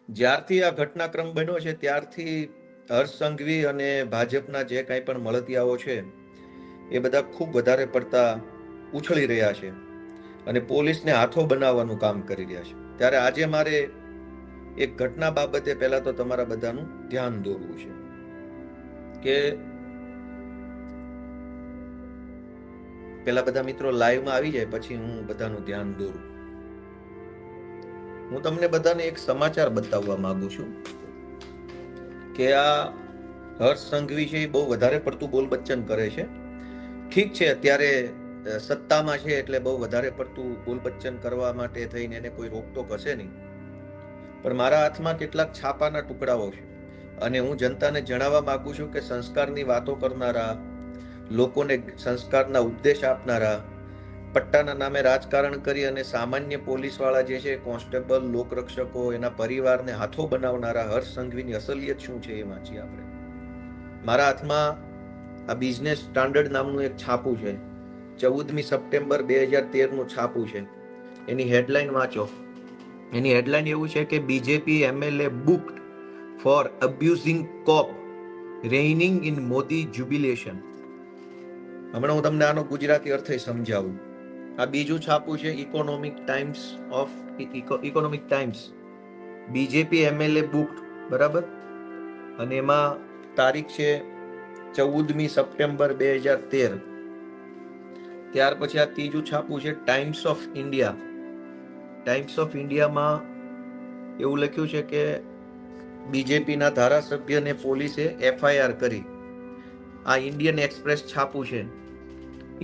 જ્યારથી આ ઘટનાક્રમ બન્યો છે ત્યારથી હર્ષ સંઘવી અને ભાજપના જે કાંઈ પણ મળતિયાઓ છે એ બધા ખૂબ વધારે પડતા ઉછળી રહ્યા છે અને પોલીસને હાથો બનાવવાનું કામ કરી રહ્યા છે. ત્યારે આજે મારે એક ઘટના બાબતે પહેલા તો તમારા બધાનું ધ્યાન દોરવું છે કે પેલા બધા મિત્રો લાઈવમાં આવી જાય પછી હું બધાનું ધ્યાન દોરું. હું તમને બધાને એક સમાચાર બતાવવા માંગુ છું કે આ હર્ષ સંઘવી છે એ બહુ વધારે પડતું બોલ બચ્ચન કરે છે. ઠીક છે, અત્યારે સત્તામાં છે એટલે બહુ વધારે પડતું બોલ બચ્ચન કરવા માટે થઈને એને કોઈ રોકટોક હશે નહીં, પણ મારા હાથમાં કેટલાક છાપાના ટુકડાઓ છે અને હું જનતાને જણાવવા માંગુ છું કે સંસ્કારની વાતો કરનારા, લોકોને સંસ્કારના ઉપદેશ આપનારા, પટ્ટાના નામે રાજકારણ કરી અને સામાન્ય પોલીસવાળા જે છે, કોન્સ્ટેબલ, લોકરક્ષકો, એના પરિવારને હાથો બનાવનારા હર્ષ સંઘવીની અસલિયત શું છે એ વાંચીએ આપણે. મારા હાથમાં આ બિઝનેસ સ્ટાન્ડર્ડ નામનું એક છાપું છે, 14મી સપ્ટેમ્બર 2013નું છાપું છે. એની હેડલાઇન વાંચો. એની હેડલાઇન એવું છે કે BJP MLA booked for abusing cop raining in Modi jubilation. હમણાં હું તમને આનો ગુજરાતી અર્થ સમજાવું. આ બીજું છાપું છે economic times. BJP MLA booked, બરાબર, અને એમાં તારીખ છે 14મી સપ્ટેમ્બર 2013. ત્યાર પછી આ ત્રીજું છાપું છે times of India. Times of ઇન્ડિયામાં એવું લખ્યું છે કે બીજેપીના ધારાસભ્યને પોલીસે એફઆઈઆર કરી. આ ઇન્ડિયન એક્સપ્રેસ છાપું છે.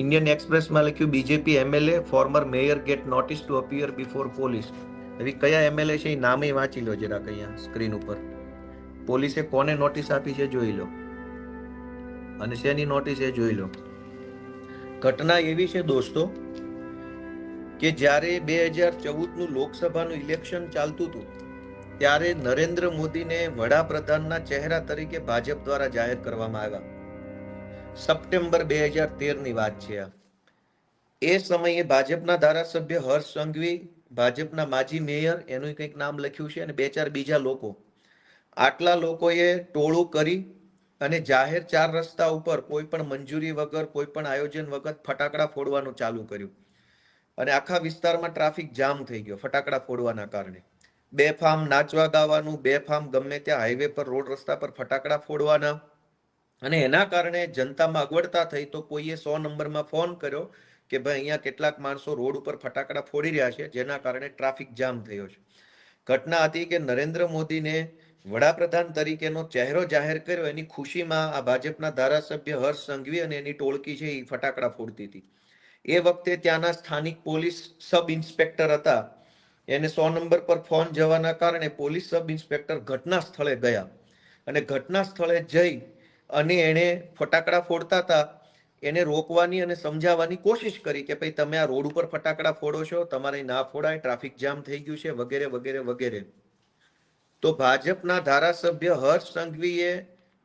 ઇન્ડિયન એક્સપ્રેસમાં લખ્યું BJP MLA former mayor get notice to appear before police. એવી કયા એમએલએ છે એ નામે વાંચી લો જરાક અહીંયા સ્ક્રીન ઉપર. પોલીસે કોને નોટિસ આપી છે જોઈ લો અને શેની નોટિસ એ જોઈ લો. ઘટના એવી છે દોસ્તો કે જ્યારે 2014નું લોકસભાનું ઇલેક્શન ચાલતું હતું ત્યારે નરેન્દ્ર મોદીને વડાપ્રધાનના ચહેરા તરીકે ભાજપ દ્વારા જાહેર કરવામાં આવ્યા. સપ્ટેમ્બર 2013ની વાત છે આ. એ સમયે ભાજપના ધારાસભ્ય હર્ષ સંઘવી, ભાજપના માજી મેયર, એનું કંઈક નામ લખ્યું છે, અને બે ચાર બીજા લોકો, આટલા લોકોએ ટોળું કરી અને જાહેર 4 રસ્તા ઉપર કોઈ પણ મંજૂરી વગર, કોઈ પણ આયોજન વગર ફટાકડા ફોડવાનું ચાલુ કર્યું અને આખા વિસ્તારમાં ટ્રાફિક જામ થઈ ગયો ફટાકડા ફોડવાના કારણે. બેફામ નાચવા ગાવાનું, બેફામ ગમે ત્યાં હાઈવે પર, રોડ રસ્તા પર ફટાકડા ફોડવાના, અને એના કારણે જનતામાં અગવડતા થઈ તો કોઈએ 100 નંબરમાં ફોન કર્યો કે ભાઈ અહીંયા કેટલાક માણસો રોડ ઉપર ફટાકડા ફોડી રહ્યા છે, જેના કારણે ટ્રાફિક જામ થયો છે. ઘટના હતી કે નરેન્દ્ર મોદીને વડાપ્રધાન તરીકેનો ચહેરો જાહેર કર્યો એની ખુશીમાં આ ભાજપના ધારાસભ્ય હર્ષ સંઘવી અને એની ટોળકી છે એ ફટાકડા ફોડતી હતી. એ વખતે ત્યાંના સ્થાનિક પોલીસ સબ ઇન્સ્પેક્ટર હતા, એને 100 નંબર પર ફોન જવાના કારણે પોલીસ સબ ઇન્સ્પેક્ટર ઘટના સ્થળે ગયા અને ઘટના સ્થળે જઈ અને એને ફટાકડા ફોડતા હતા એને રોકવાની અને સમજાવવાની કોશિશ કરી કે ભાઈ તમે આ રોડ ઉપર ફટાકડા ફોડો છો, તમારે ના ફોડાય, ટ્રાફિક જામ થઈ ગયું છે, વગેરે વગેરે વગેરે. તો ભાજપના ધારાસભ્ય હર્ષ સંઘવીએ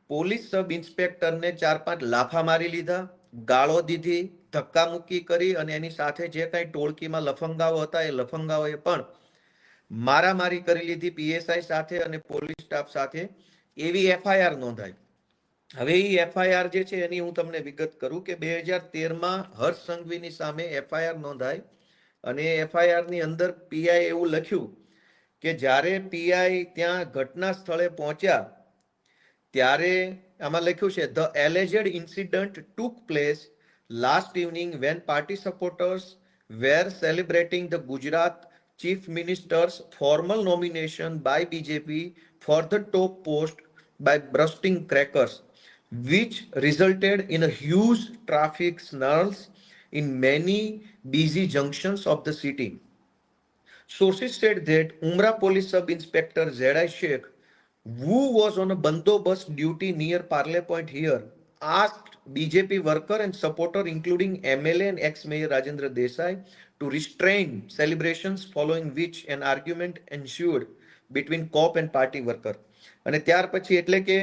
પોલીસ સબ ઇન્સ્પેક્ટરને 4-5 લાફા મારી લીધા, ગાળો દીધી, ધક્કા મુક્કી કરી અને એની સાથે જે કાંઈ ટોળકીમાં લફંગાઓ હતા એ લફંગાઓએ પણ મારામારી કરી લીધી પીએસઆઈ સાથે અને પોલીસ સ્ટાફ સાથે. એવી એફઆઈઆર નોંધાઈ. હવે એ એફઆઈઆર જે છે એની હું તમને વિગત કરું કે 2013માં હર્ષ સંઘવીની સામે એફઆઈઆર નોંધાઈ અને એફઆઈઆર ની અંદર પીઆઈ એવું લખ્યું કે જ્યારે પીઆઈ ત્યાં ઘટના સ્થળે પહોંચ્યા ત્યારે આમાં લખ્યું છે the alleged incident took place last evening when party supporters were celebrating the Gujarat chief minister's formal nomination by BJP for the top post by bursting crackers, which resulted in a huge traffic snarls in many busy junctions of the city. Sources said that Umrah Police Sub-Inspector Zedai Sheikh, who was on a bandobast duty near Parle Point here, asked BJP worker and supporter including MLA and ex-mayor Rajendra Desai to restrain celebrations, following which an argument ensued between cop and party worker. અને ત્યાર પછી એટલે કે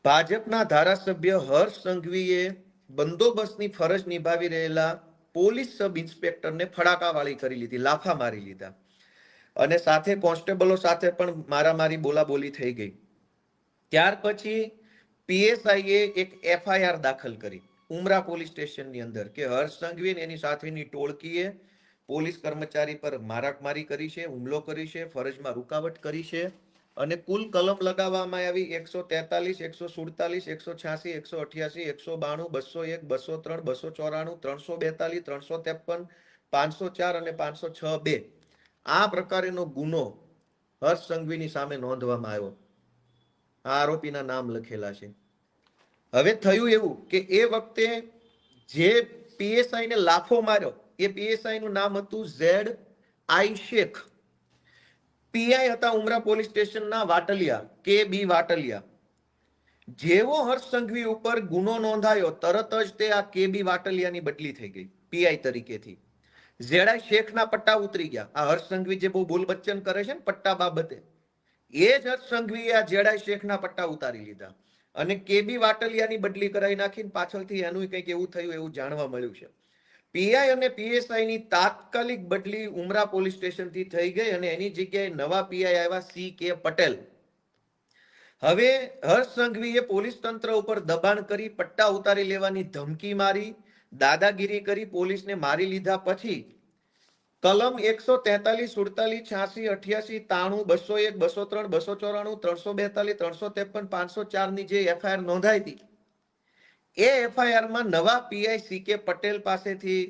ભાજપના ધારાસભ્ય હર્ષ સંઘવીએ બંદોબસ્તની ફરજ નિભાવી રહેલા પોલીસ સબ ઇન્સ્પેક્ટરને ફડાકાવાળી કરી લીધી, લાફા મારી લીધા. અને સાથે કોન્સ્ટેબલો સાથે પણ મારામારી બોલાબોલી થઈ ગઈ. ત્યાર પછી પીએસઆઈએ એક એફઆઈઆર દાખલ કરી ઉમરા પોલીસ સ્ટેશનની અંદર કે હર્ષ સંઘવી એની સાથેની ટોળકીએ પોલીસ કર્મચારી પર મારામારી કરી છે, હુમલો કરી છે, ફરજમાં રૂકાવટ કરી છે અને કુલ કલમ લગાવવામાં આવી 143, 147, 186, 188, 192, 201, 203, 294, 342, 353, 504 અને 506(2) આ પ્રકારેનો ગુનો હર્ષ સંઘવીની સામે નોંધવામાં આવ્યો. આ આરોપીના નામ લખેલા છે. હવે થયું એવું કે એ વખતે જે પીએસઆઈ ને લાફો માર્યો એ પીએસઆઈ નું નામ હતું ZI શેખ. પીઆઈ હતા ઉમરા પોલીસ સ્ટેશનના વાટલિયા, કે.બી. વાટલિયા. જેવો હર્ષ સંઘવી ઉપર ગુનો નોંધાયો તરત જ તે આ કે.બી. વાટલિયાની બદલી થઈ ગઈ પીઆઈ તરીકેથી. ZI શેખના પટ્ટા ઉતરી ગયા. આ હર્ષ સંઘવી જે બહુ બોલબચ્ચન કરે છે ને પટ્ટા બાબતે, એ જ હર્ષ સંઘવીએ આ ZI શેખના પટ્ટા ઉતારી લીધા અને કે.બી. વાટલિયાની બદલી કરાવી નાખીને પાછળથી એનું કંઈક એવું થયું એવું જાણવા મળ્યું છે. પીઆઈ અને પીએસઆઈ ની તાત્કાલિક બદલી ઉમરા પોલીસ સ્ટેશનથી થઈ ગઈ અને એની જગ્યાએ નવા પીઆઈ આવ્યા C.K. પટેલ. હવે હર્ષ સંઘવીએ પોલીસ તંત્ર ઉપર દબાણ કરી પટ્ટા ઉતારી લેવાની ધમકી મારી, દાદાગીરી કરી પોલીસને મારી લીધા પછી કલમ 143, 47, 86, 88, 93, 201, 203, 294, 342, 353, 504 ની જે એફઆઈઆર નોંધાઈ હતી એ એફઆઈઆરમાં નવા પીઆઈ C.K. પટેલ પાસેથી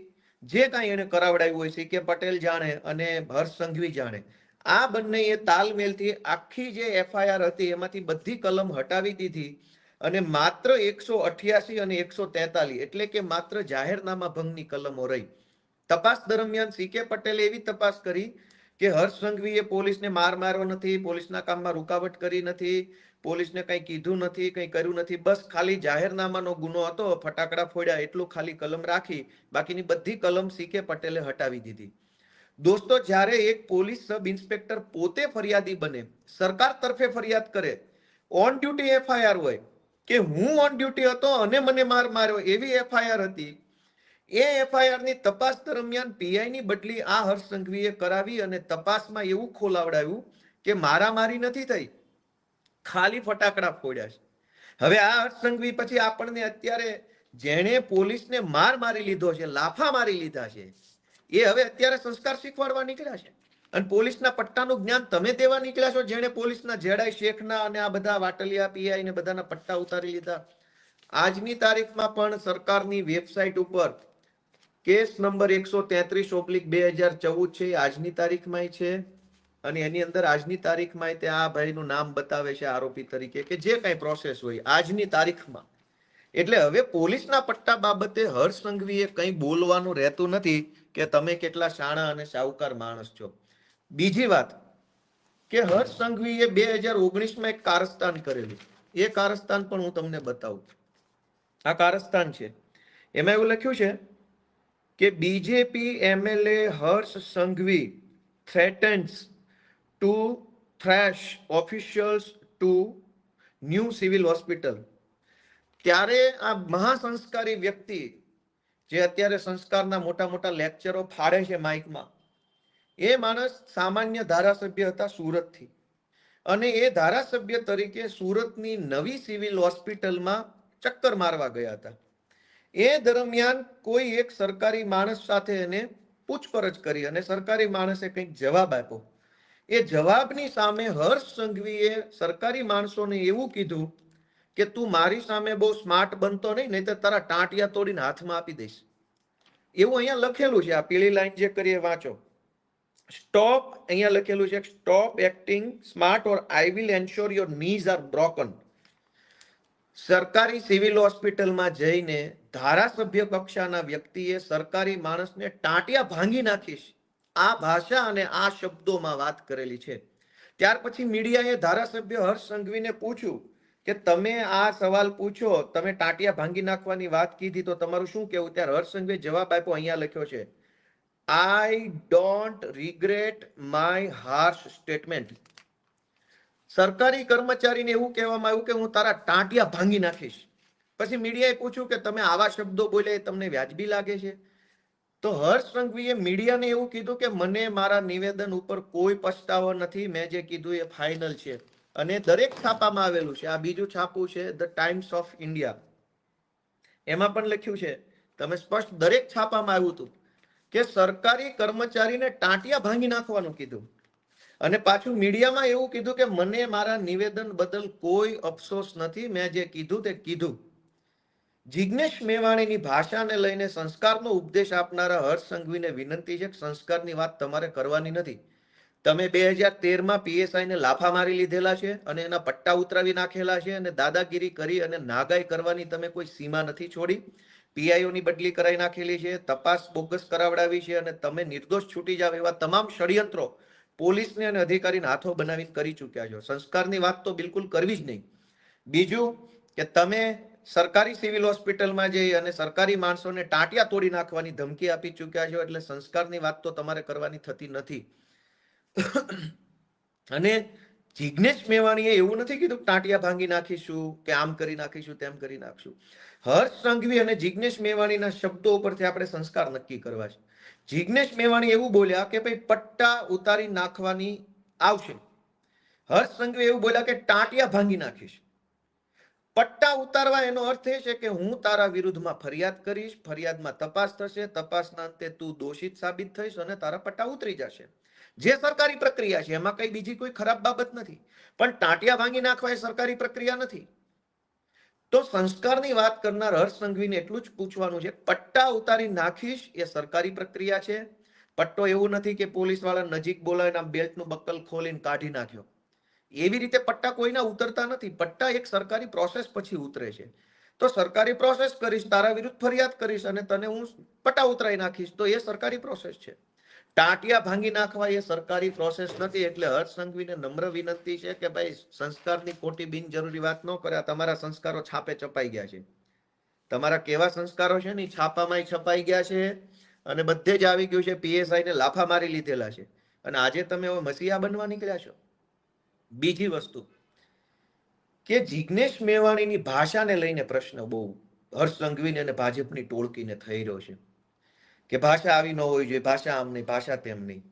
જે કાંઈ એને કરાવડાવ્યું હોય C.K. પટેલ જાણે અને હર્ષ સંઘવી જાણે, આ બંનેએ તાલમેલથી આખી જે એફઆઈઆર હતી એમાંથી બધી કલમ હટાવી દીધી અને માત્ર 188 અને 143 એટલે કે માત્ર જાહેરનામા ભંગની કલમો રહી. તપાસ દરમિયાન C.K. પટેલે એવી તપાસ કરી કે હર્ષ સંઘવીએ પોલીસને માર માર્યો નથી, પોલીસના કામમાં રૂકાવટ કરી નથી, પોલીસને કંઈ કીધું નથી, કંઈ કર્યું નથી, બસ ખાલી જાહેરનામાનો ગુનો હતો, ફટાકડા ફોડ્યા એટલું ખાલી કલમ રાખી, બાકીની બધી કલમ C.K. પટેલે હટાવી દીધી. દોસ્તો, જ્યારે એક પોલીસ સબ ઇન્સ્પેક્ટર પોતે ફરિયાદી બને, સરકાર તરફે ફરિયાદ કરે, ઓન ડ્યુટી એફઆઈઆર હોય કે હું ઓન ડ્યુટી હતો અને મને માર માર્યો એવી એફઆઈઆર હતી, એ એફઆઈઆર ની તપાસ દરમિયાન પીઆઈ ની બદલી આ હર્ષ સંઘવીએ કરાવી અને તપાસમાં એવું ખોલાવડાવ્યું કે મારામારી નથી થઈ, ખાલી ફટાકડા ફોડ્યા છે. હવે આ હર્ષ સંઘવી પછી આપણને અત્યારે જેણે પોલીસને માર મારી લીધો છે, લાફા મારી લીધા છે, એ હવે અત્યારે સંસ્કાર શીખવાડવા નીકળ્યા છે અને પોલીસના પટ્ટાનું જ્ઞાન તમે દેવા નીકળ્યા છો, જેણે પોલીસના ZI શેખના અને આ બધા વાટલિયા પીઆઈ ને બધાના પટ્ટા ઉતારી લીધા. આજની તારીખમાં પણ સરકારની વેબસાઇટ ઉપર કેસ નંબર 133/2014 છે, આજની તારીખમાં છે અને એની અંદર આજની તારીખમાં તે આ ભાઈનું નામ બતાવે છે આરોપી તરીકે કે જે કઈ પ્રોસેસ હોય આજની તારીખમાં. એટલે હવે પોલીસના પટ્ટા બાબતે હર્ષ સંઘવીએ કંઈ બોલવાનું રહેતું નથી કે તમે કેટલા શાણા અને સાહુકાર માણસ છો. બીજી વાત કે હર્ષ સંઘવીએ 2019માં એક કારસ્તાન કરેલું, એ કારસ્તાન પણ હું તમને બતાવું. આ કારસ્તાન છે, એમાં એવું લખ્યું છે કે BJP MLA Harsh Sanghavi threatens to thrash officials to new civil hospital. ત્યારે આ મહાસંસ્કારી વ્યક્તિ જે અત્યારે સંસ્કારના મોટા મોટા લેક્ચરો ફાડે છે માઇકમાં, એ માણસ સામાન્ય ધારાસભ્ય હતા સુરતથી અને એ ધારાસભ્ય તરીકે સુરતની નવી સિવિલ હોસ્પિટલમાં ચક્કર મારવા ગયા હતા. એ દરમિયાન કોઈ એક સરકારી માણસ સાથે એને પૂછપરછ કરી અને સરકારી માણસે કંઈક જવાબ આપ્યો. એ જવાબની સામે હર્ષ સંઘવીએ સરકારી માણસોને એવું કીધું કે તું મારી સામે બહુ સ્માર્ટ બનતો નહીં તો તારા ટાંટિયા તોડીને હાથમાં આપી દઈશ. એવું અહીંયા લખેલું છે, આ પીળી લાઈન જે કરીએ વાંચો. સ્ટોપ, અહીંયા લખેલું છે stop acting smart or I will ensure your knees are broken. સરકારી સિવિલ હોસ્પિટલમાં જઈને ધારાસભ્ય કક્ષાના વ્યક્તિએ સરકારી માણસને ટાંટિયા ભાંગી નાખીશ, આ ભાષા અને આ શબ્દોમાં વાત કરેલી છે. ત્યાર પછી મીડિયાએ ધારાસભ્ય હર્ષ સંઘવીને પૂછ્યું કે તમે આ સવાલ પૂછો, તમે ટાંટિયા ભાંગી નાખવાની વાત કીધી તો તમારું શું કહેવું? ત્યારે હર્ષ સંઘવીએ જવાબ આપ્યો, અહીંયા લખ્યો છે, I don't regret my harsh statement. સરકારી કર્મચારીને એવું કહેવામાં આવ્યું કે હું તારા ટાંટિયા ભાંગી નાખીશ. પછી મીડિયાએ પૂછ્યું કે તમે આવા શબ્દો બોલ્યા એ તમને વ્યાજબી લાગે છે? તો હર્ષ સંઘવીએ મીડિયાને એવું કીધું કે મને મારા નિવેદન ઉપર કોઈ પછતાવો નથી, મેં જે કીધું એ ફાઇનલ છે. અને દરેક છાપામાં આવેલું છે. આ બીજું છાપું છે ધ ટાઈમ્સ ઓફ ઇન્ડિયા, એમાં પણ લખ્યું છે, તમે સ્પષ્ટ દરેક છાપામાં આવ્યું હતું કે સરકારી કર્મચારીને ટાંટિયા ભાંગી નાખવાનું કીધું. અને પાછું મીડિયામાં એવું કીધું કે મને મારા નિવેદન બદલ કોઈ અફસોસ નથી, મેં જે કીધું તે કીધું. જિગ્નેશ મેવાણીની ભાષાને લઈને સંસ્કારનો ઉપદેશ આપનારા હર્ષ સંઘવીને વિનંતી છે કે સંસ્કારની વાત તમારે કરવાની નથી. તમે 2013માં પીએસઆઈને લાફા મારી લીધેલા છે અને એના પટ્ટા ઉતરાવી નાખેલા છે અને દાદાગીરી કરી અને નાગાઈ કરવાની તમે કોઈ સીમા નથી છોડી. પીઆઈઓની બદલી કરાવી નાખેલી છે, તપાસ બોગસ કરાવડાવી છે અને તમે નિર્દોષ છૂટી જાવ એવા તમામ ષડયંત્રો પોલીસને અને અધિકારીને હાથો બનાવીને કરી ચૂક્યા છો. સંસ્કારની વાત તો બિલકુલ કરવી જ નહીં. બીજું કે તમે સરકારી સિવિલ હોસ્પિટલમાં જઈ અને સરકારી માણસોને ટાંટિયા તોડી નાખવાની ધમકી આપી ચૂક્યા છો, એટલે સંસ્કારની વાત તો તમારે કરવાની થતી નથી. અને જિગ્નેશ મેવાણીએ એવું નથી કીધું ટાંટિયા ભાંગી નાખીશું કે આમ કરી નાખીશું તેમ કરી નાખશું. હર્ષ સંઘવી અને જિગ્નેશ મેવાણીના શબ્દો ઉપરથી આપણે સંસ્કાર નક્કી કરવા છે. જિગ્નેશ મેવાણી એવું બોલ્યા કે ભાઈ પટ્ટા ઉતારી નાખવાની આવશે. હર્ષ સંઘવી એવું બોલ્યા કે ટાંટિયા ભાંગી નાખીશ. પટ્ટા ઉતારવા એનો અર્થ એ છે કે હું તારા વિરુદ્ધમાં ફરિયાદ કરીશ, ફરિયાદમાં તપાસ થશે, તપાસના અંતે તું દોષિત સાબિત થઈશ અને તારા પટ્ટા ઉતરી જશે. જે સરકારી પ્રક્રિયા છે એમાં કઈ બીજી કોઈ ખરાબ બાબત નથી, પણ ટાંટિયા ભાંગી નાખવા એ સરકારી પ્રક્રિયા નથી. તો સંસ્કારની વાત કરનાર હર્ષ સંઘવીને એટલું જ પૂછવાનું છે, પટ્ટા ઉતારી નાખીશ એ સરકારી પ્રક્રિયા છે. પટ્ટો એવું નથી કે પોલીસ વાળા નજીક બોલાવીને આમ બેલ્ટનું બક્કલ ખોલીને કાઢી નાખ્યો. એવી રીતે પટ્ટા કોઈના ઉતરતા નથી. પટ્ટા એક સરકારી પ્રોસેસ પછી ઉતરે છે. તો સરકારી પ્રોસેસ કરીશ, તારા વિરુદ્ધ ફરિયાદ કરીશ અને તને હું પટ્ટા ઉતરાઈ નાખીશ, તો એ સરકારી પ્રોસેસ છે. ટાંટિયા ભાંગી નાખવા એ સરકારી પ્રોસેસ નથી. એટલે હર્ષ સંઘવીને નમ્ર વિનંતી છે કે ભાઈ સંસ્કારની ખોટી બિનજરૂરી વાત ન કરે. તમારા સંસ્કારો છાપે છપાઈ ગયા છે. તમારા કેવા સંસ્કારો છે ને છાપામાં છપાઈ ગયા છે અને બધે જ આવી ગયું છે. પીએસઆઈને લાફા મારી લીધેલા છે અને આજે તમે હવે મસીહા બનવા નીકળ્યા છો. બીજી વસ્તુ કે જિગ્નેશ મેવાણીની ભાષાને લઈને પ્રશ્ન બહુ હર્ષ સંઘવીને અને ભાજપની ટોળકીને થઈ રહ્યો છે કે ભાષા આવી ન હોવી જોઈએ, ભાષા આમ નહીં, ભાષા તેમ નહીં.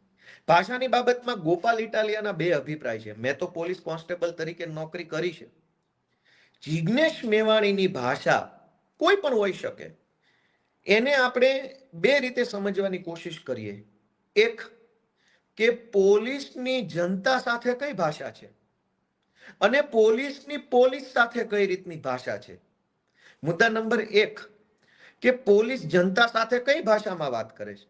ભાષાની બાબતમાં ગોપાલ ઇટાલિયાના બે અભિપ્રાય છે. મેં તો પોલીસ કોન્સ્ટેબલ તરીકે નોકરી કરી છે. જિગ્નેશ મેવાણીની ભાષા કોઈ પણ હોઈ શકે, એને આપણે બે રીતે સમજવાની કોશિશ કરીએ. એક કે પોલીસની જનતા સાથે કઈ ભાષા છે અને પોલીસની પોલીસ સાથે કઈ રીતની ભાષા છે. મુદ્દા નંબર 1 કે પોલીસ જનતા સાથે કઈ ભાષામાં વાત કરે છે.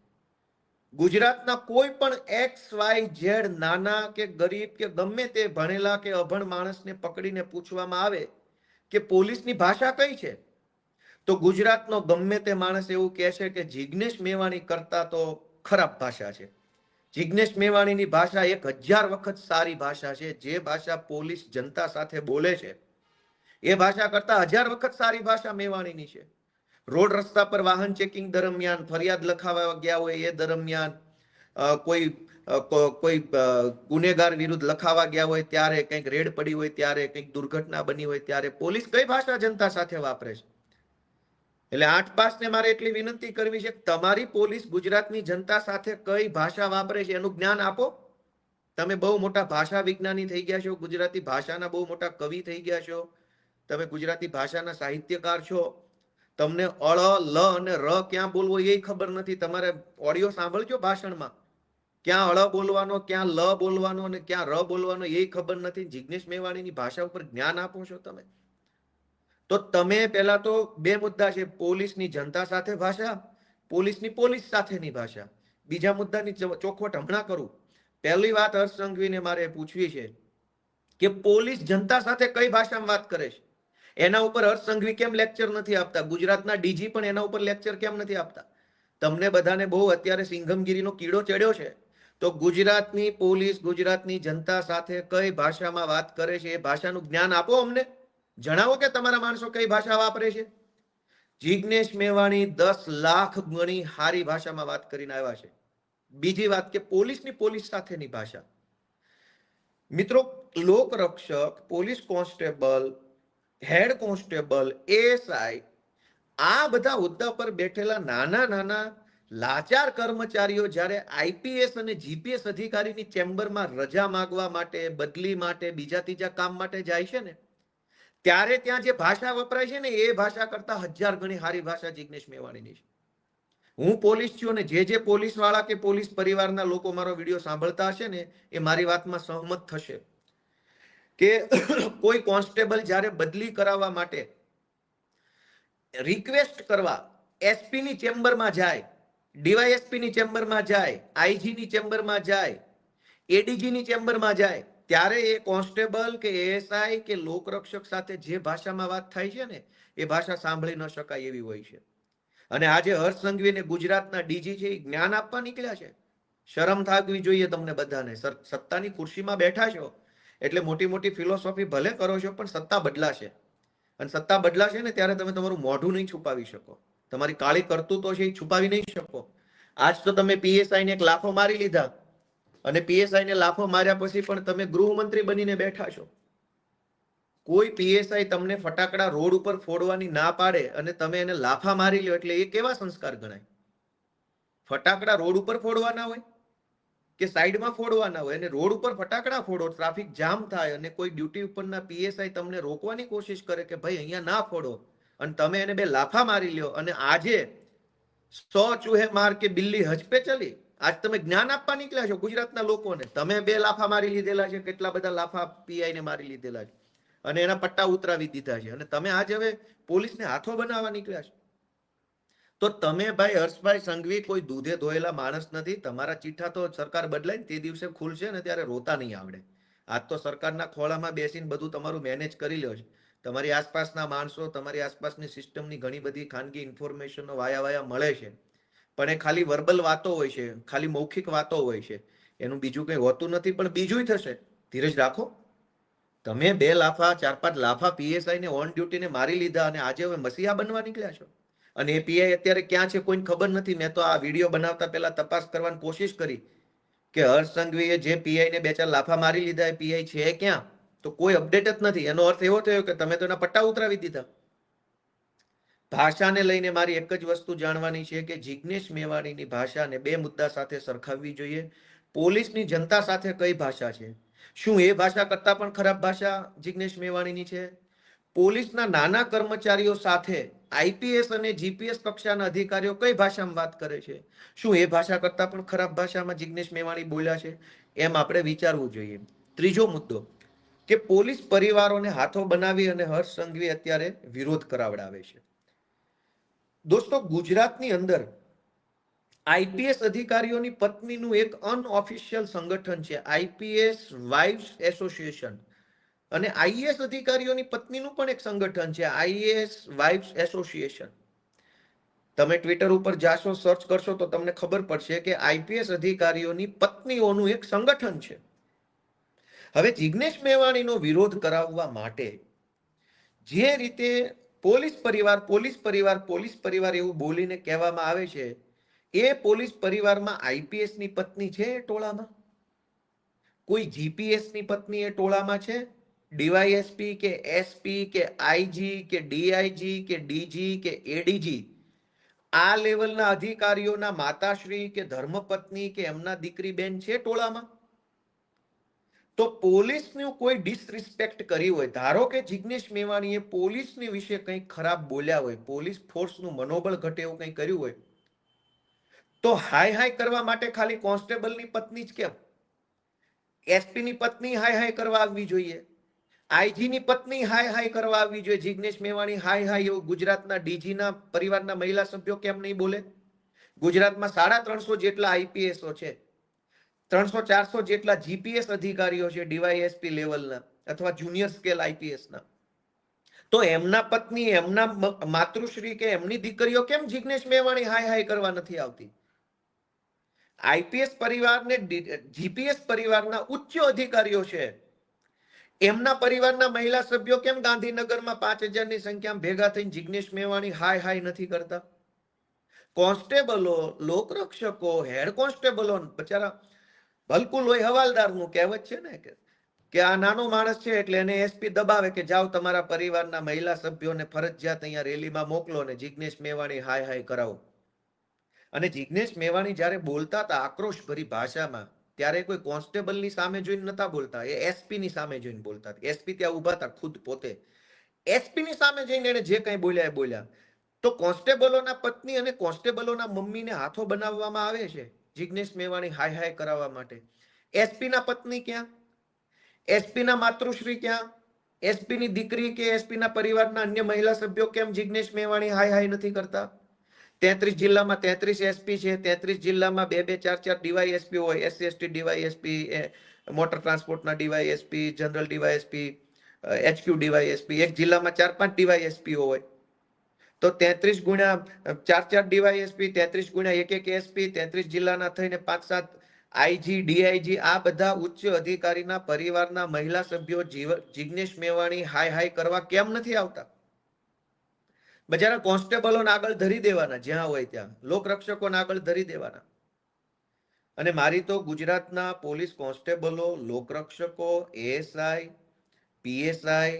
ગુજરાતના કોઈ પણ XYZ નાના કે ગરીબ કે ગમે તે ભણેલા કે અભણ માણસને પકડીને પૂછવામાં આવે કે પોલીસની ભાષા કઈ છે, તો ગુજરાતનો ગમે તે માણસ એવું કહે છે કે જિગ્નેશ મેવાણી કરતા તો ખરાબ ભાષા છે. જિગ્નેશ મેવાણીની ભાષા 1000 વખત સારી ભાષા છે. જે ભાષા પોલીસ જનતા સાથે બોલે છે એ ભાષા કરતા 1000 વખત સારી ભાષા મેવાણીની છે. રોડ રસ્તા પર વાહન ચેકિંગ દરમિયાન, ફરિયાદ લખાવવા ગયા હોય એ દરમિયાન, કોઈ ગુનેગાર વિરુદ્ધ લખાવા ગયા હોય ત્યારે, કંઈક રેડ પડી હોય ત્યારે, કંઈક દુર્ઘટના બની હોય ત્યારે પોલીસ કઈ ભાષા જનતા સાથે વાપરે છે. એટલે 8 પાસને મારે એટલી વિનંતી કરવી છે કે તમારી પોલીસ ગુજરાતની જનતા સાથે કઈ ભાષા વાપરે છે એનું જ્ઞાન આપો. તમે બહુ મોટા ભાષા વિજ્ઞાની થઈ ગયા છો, ગુજરાતી ભાષાના બહુ મોટા કવિ થઈ ગયા છો, તમે ગુજરાતી ભાષાના સાહિત્યકાર છો. તમને અળ, લ અને ર ક્યાં બોલવો એ ખબર નથી. તમારે ઓડિયો સાંભળજો ભાષણમાં, ક્યાં અળ બોલવાનો, ક્યાં લ બોલવાનો અને ક્યાં ર બોલવાનો એ ખબર નથી. જિગ્નેશ મેવાણીની ભાષા ઉપર જ્ઞાન આપો છો તમે. તો તમે પહેલા તો બે મુદ્દા છે, પોલીસની જનતા સાથે ભાષા, પોલીસની પોલીસ સાથેની ભાષા. બીજા મુદ્દાની ચોખવટ હમણાં કરું. પહેલી વાત હર્ષ સંઘવીને મારે પૂછવી છે કે પોલીસ જનતા સાથે કઈ ભાષામાં વાત કરે છે. એના ઉપર હર્ષ સંઘવી કેમ લેક્ચર નથી આપતા? ગુજરાતના ડીજી પણ એના ઉપર લેક્ચર કેમ નથી આપતા? તમને બધાને બહુ અત્યારે સિંઘમગીરીનો કીડો ચડ્યો છે. તો ગુજરાતની પોલીસ ગુજરાતની જનતા સાથે કઈ ભાષામાં વાત કરે છે એ ભાષાનું જ્ઞાન આપો અમને. જણાવો કે તમારા માણસો કઈ ભાષા વાપરે છે. જિગ્નેશ મેવાણી 10 લાખ ગણી હારી ભાષામાં વાત કરીને આવ્યા છે. બીજી વાત કે પોલીસની પોલીસ સાથેની ભાષા. મિત્રો, લોકરક્ષક, police constable, head constable, ASI, આ બધા હોદ્દા પર બેઠેલા નાના નાના લાચાર કર્મચારીઓ જ્યારે આઈપીએસ અને જીપીએસ અધિકારીની ચેમ્બરમાં રજા માંગવા માટે, બદલી માટે, બીજા ત્રીજા કામ માટે જાય છે ને, ત્યારે ત્યાં જે ભાષા વપરાય છે ને એ ભાષા કરતા 1000 ગણી સારી ભાષા જિગ્નેશ મેવાણીની છે. હું પોલીસ છું ને જે પોલીસ વાળા કે પોલીસ પરિવારના લોકો મારો વિડીયો સાંભળતા હશે ને એ મારી વાતમાં સહમત થશે કે કોઈ કોન્સ્ટેબલ જ્યારે બદલી કરાવવા માટે રિક્વેસ્ટ કરવા એસપી ની ચેમ્બરમાં જાય, ડીવાયએસપી ની ચેમ્બરમાં જાય, આઈજી ની ચેમ્બરમાં જાય, એડીજી ની ચેમ્બરમાં જાય, ત્યારે એ કોન્સ્ટેબલ કે એએસઆઈ કે લોકરક્ષક સાથે જે ભાષામાં વાત થાય છે ને એ ભાષા સાંભળી ન શકાય એવી હોય છે. અને આજે હર્ષ સંઘવીને ગુજરાતના ડીજી છે એ જ્ઞાન આપવા નીકળ્યા છે. શરમ થાકવી જોઈએ તમને બધાને. સત્તાની ખુરશીમાં બેઠા છો એટલે મોટી મોટી ફિલોસોફી ભલે કરો છો, પણ સત્તા બદલાશે. અને સત્તા બદલાશે ને ત્યારે તમે તમારું મોઢું નહીં છુપાવી શકો, તમારી કાળી કરતૂતો છે એ છુપાવી નહીં શકો. આજ તો તમે પીએસઆઈ ને એક લાફો મારી લીધા, અને પીએસઆઈ ને લાફો માર્યા પછી પણ તમે ગૃહમંત્રી બનીને બેઠા છો. કોઈ પીએસઆઈ તમને ફટાકડા રોડ ઉપર ફોડવાની ના પાડે અને તમે એને લાફા મારી લ્યો એટલે એ કેવા સંસ્કાર ગણાય? ફટાકડા રોડ ઉપર ફોડવાના હોય કે સાઈડમાં ફોડવાના હોય? અને રોડ ઉપર ફટાકડા ફોડો, ટ્રાફિક જામ થાય અને કોઈ ડ્યુટી ઉપરના પીએસઆઈ તમને રોકવાની કોશિશ કરે કે ભાઈ અહીંયા ના ફોડો, અને તમે એને બે લાફા મારી લ્યો. અને આજે 100 ચૂહે માર કે બિલ્લી હજ પે ચલી. આજ તમે જ્ઞાન આપવા નીકળ્યા છો ગુજરાતના લોકોને. તમે બે લાફા મારી લીધેલા છે, કેટલા બધા લાફા પીઆઈ ને મારી લીધેલા છે અને એના પટ્ટા ઉતરાવી દીધા છે, અને તમે આજે હવે પોલીસને હાથો બનાવવા નીકળ્યા છો. તો તમે ભાઈ હર્ષભાઈ સંઘવી કોઈ દૂધે ધોયેલા માણસ નથી. તમારા ચીઠા તો સરકાર બદલાય ને તે દિવસે ખુલશે ને ત્યારે રોતા નહીં આવડે. આજ તો સરકારના ખોળામાં બેસીને બધું તમારું મેનેજ કરી લ્યો છે. તમારી આસપાસના માણસો, તમારી આસપાસની સિસ્ટમની ઘણી બધી ખાનગી ઇન્ફોર્મેશનો વાયા મળે છે, પણ એ ખાલી વર્બલ વાતો હોય છે, ખાલી મૌખિક વાતો હોય છે, એનું બીજું કંઈ હોતું નથી. પણ બીજું થશે, ધીરજ રાખો. તમે 2 લાફા 4-5 લાફા પીએસઆઈ ને ઓન ડ્યુટી ને મારી લીધા અને આજે હવે મસીહા બનવા નીકળ્યા છો. અને એ પીઆઈ અત્યારે ક્યાં છે કોઈને ખબર નથી. મેં તો આ વિડીયો બનાવતા પહેલા તપાસ કરવાની કોશિશ કરી કે હર્ષ સંઘવીએ જે પીઆઈ ને 2-4 લાફા મારી લીધા એ પીઆઈ છે ક્યાં, તો કોઈ અપડેટ જ નથી. એનો અર્થ એવો થયો કે તમે તો એના પટ્ટા ઉતરાવી દીધા. ભાષાને લઈને મારી એક જ વસ્તુ જાણવાની છે કે જિગ્નેશ મેવાણીની ભાષાને 2 મુદ્દા સાથે સરખાવવી જોઈએ. પોલીસની જનતા સાથે કઈ ભાષા છે? શું એ ભાષા કરતા પણ ખરાબ ભાષા જિગ્નેશ મેવાણીની છે? પોલીસના નાના કર્મચારીઓ સાથે આઈપીએસ અને જીપીએસ કક્ષાના અધિકારીઓ કઈ ભાષામાં વાત કરે છે? શું એ ભાષા કરતા પણ ખરાબ ભાષામાં જિગ્નેશ મેવાણી બોલ્યા છે? એમ આપણે વિચારવું જોઈએ. ત્રીજો મુદ્દો કે પોલીસ પરિવારોને હાથો બનાવી અને હર્ષ સંઘવી અત્યારે વિરોધ કરાવડાવે છે. દોસ્તો, ગુજરાતની અંદર આઈપીએસ અધિકારીઓની પત્નીનું એક અનઓફિશિયલ સંગઠન છે, આઈપીએસ વાઇવ્સ એસોસિએશન. અને આઈએએસ અધિકારીઓની પત્નીનું પણ એક સંગઠન છે, આઈએએસ વાઇવ્સ એસોસિએશન. તમે ટ્વિટર ઉપર જાશો, સર્ચ કરશો તો તમને ખબર પડશે કે આઈપીએસ અધિકારીઓની પત્નીઓનું એક સંગઠન છે. હવે જિગ્નેશ મેવાણીનો વિરોધ કરાવવા માટે જે રીતે પોલીસ પરિવાર એવું બોલીને કહેવામાં આવે છે, એ પોલીસ પરિવારમાં આઈપીએસ ની પત્ની છે એ ટોળામાં? કોઈ જીપીએસ ની પત્ની એ ટોળામાં છે? ડીવાયએસપી કે એસપી કે આઈજી કે ડીઆઈજી કે ડીજી કે એડીજી આ લેવલના અધિકારીઓના માતાશ્રી કે ધર્મપત્ની કે એમના દીકરી બેન છે ટોળામાં? તો પોલીસનું કોઈ ડિસરિસ્પેક્ટ કરી હોય, ધારો કે જિગ્નેશ મેવાણીએ પોલીસની વિશે કંઈક ખરાબ બોલ્યા હોય, પોલીસ ફોર્સનું મનોબળ ઘટે એવું કંઈ કર્યું હોય, તો હાય કરવા માટે ખાલી કોન્સ્ટેબલની પત્ની જ કેમ? એસપી ની પત્ની હાય કરવા આવવી જોઈએ, આઈજી ની પત્ની હાય કરવા આવવી જોઈએ. જિગ્નેશ મેવાણી હાય એવું ગુજરાતના ડીજી ના પરિવારના મહિલા સભ્યો કેમ નહીં બોલે? ગુજરાતમાં 350 જેટલા આઈપીએસઓ છે, 300-400 જેટલા જીપીએસ અધિકારીઓ છે ડીવાયએસપી લેવલના અથવા જુનિયર સ્કેલ આઈપીએસના. તો એમના પત્ની, એમના માતૃશ્રી કે એમની દીકરીઓ કેમ જિગ્નેશ મેવાણી હાય કરવા નથી આવતી? આઈપીએસ પરિવારને જીપીએસ પરિવારના ઉચ્ચ અધિકારીઓ છે, એમના પરિવારના મહિલા સભ્યો કેમ ગાંધીનગરમાં 5000 ની સંખ્યામાં ભેગા થઈને જિગ્નેશ મેવાણી હાય નથી કરતા? કોન્સ્ટેબલો, લોકરક્ષકો, હેડ કોન્સ્ટેબલો બચારા ભલકુલ હોય હવાલદારનું કહેવત છે ને કે આ નાનો માણસ છે એટલે એને એસપી દબાવે કે જાઓ તમારા પરિવારના મહિલા સભ્યોને ફરજિયાત અહીંયા રેલીમાં મોકલો ને જિગ્નેશ મેવાણી હાય કરાવો. અને જિગ્નેશ મેવાણી જ્યારે બોલતા હતા આક્રોશભરી ભાષામાં, ત્યારે કોઈ કોન્સ્ટેબલની સામે જોઈને નતા બોલતા, એ એસપી ની સામે જોઈને બોલતા હતા. એસપી ત્યાં ઉભા હતા ખુદ પોતે. એસપી ની સામે જઈને એને જે કંઈ બોલ્યા એ બોલ્યા. તો કોન્સ્ટેબલોના પત્ની અને કોન્સ્ટેબલોના મમ્મીને હાથો બનાવવામાં આવે છે જિગ્નેશ મેવાણી હાય હાય કરાવવા માટે. એસપી ના પત્ની ક્યાં? એસપી ના માતૃશ્રી ક્યાં? એસપી ની દીકરી કે એસપી ના પરિવારના અન્ય મહિલા સભ્યો કેમ જિગ્નેશ મેવાણી હાય હાય નથી કરતા? 33 જિલ્લામાં 33 એસપી છે. 33 જિલ્લામાં 2 2 4 4 ડીવાયએસપી હોય. એસસી એસટી ડીવાયએસપી, મોટર ટ્રાન્સપોર્ટના DYSP, general DYSP, HQ DYSP. એક જિલ્લામાં 4 5 ડીવાયએસપી હોય. તો 33 ગુણ્યા 4 4 ડીવાયએસપી, 33 ગુણ્યા 1 1 એસપી, 33 જિલ્લાના થઈને 5 7 આઈજી, ડીઆઈજી, આ બધા ઉચ્ચ અધિકારીના પરિવારના મહિલા સભ્યો જિગ્નેશ મેવાણી હાય હાય કરવા કેમ નથી આવતા? બજારા કોન્સ્ટેબલોને આગળ ધરી દેવાના, જ્યાં હોય ત્યાં લોકરક્ષકોને આગળ ધરી દેવાના. અને મારી તો ગુજરાતના પોલીસ કોન્સ્ટેબલો, લોકરક્ષકો, એએસઆઈ, પીએસઆઈ,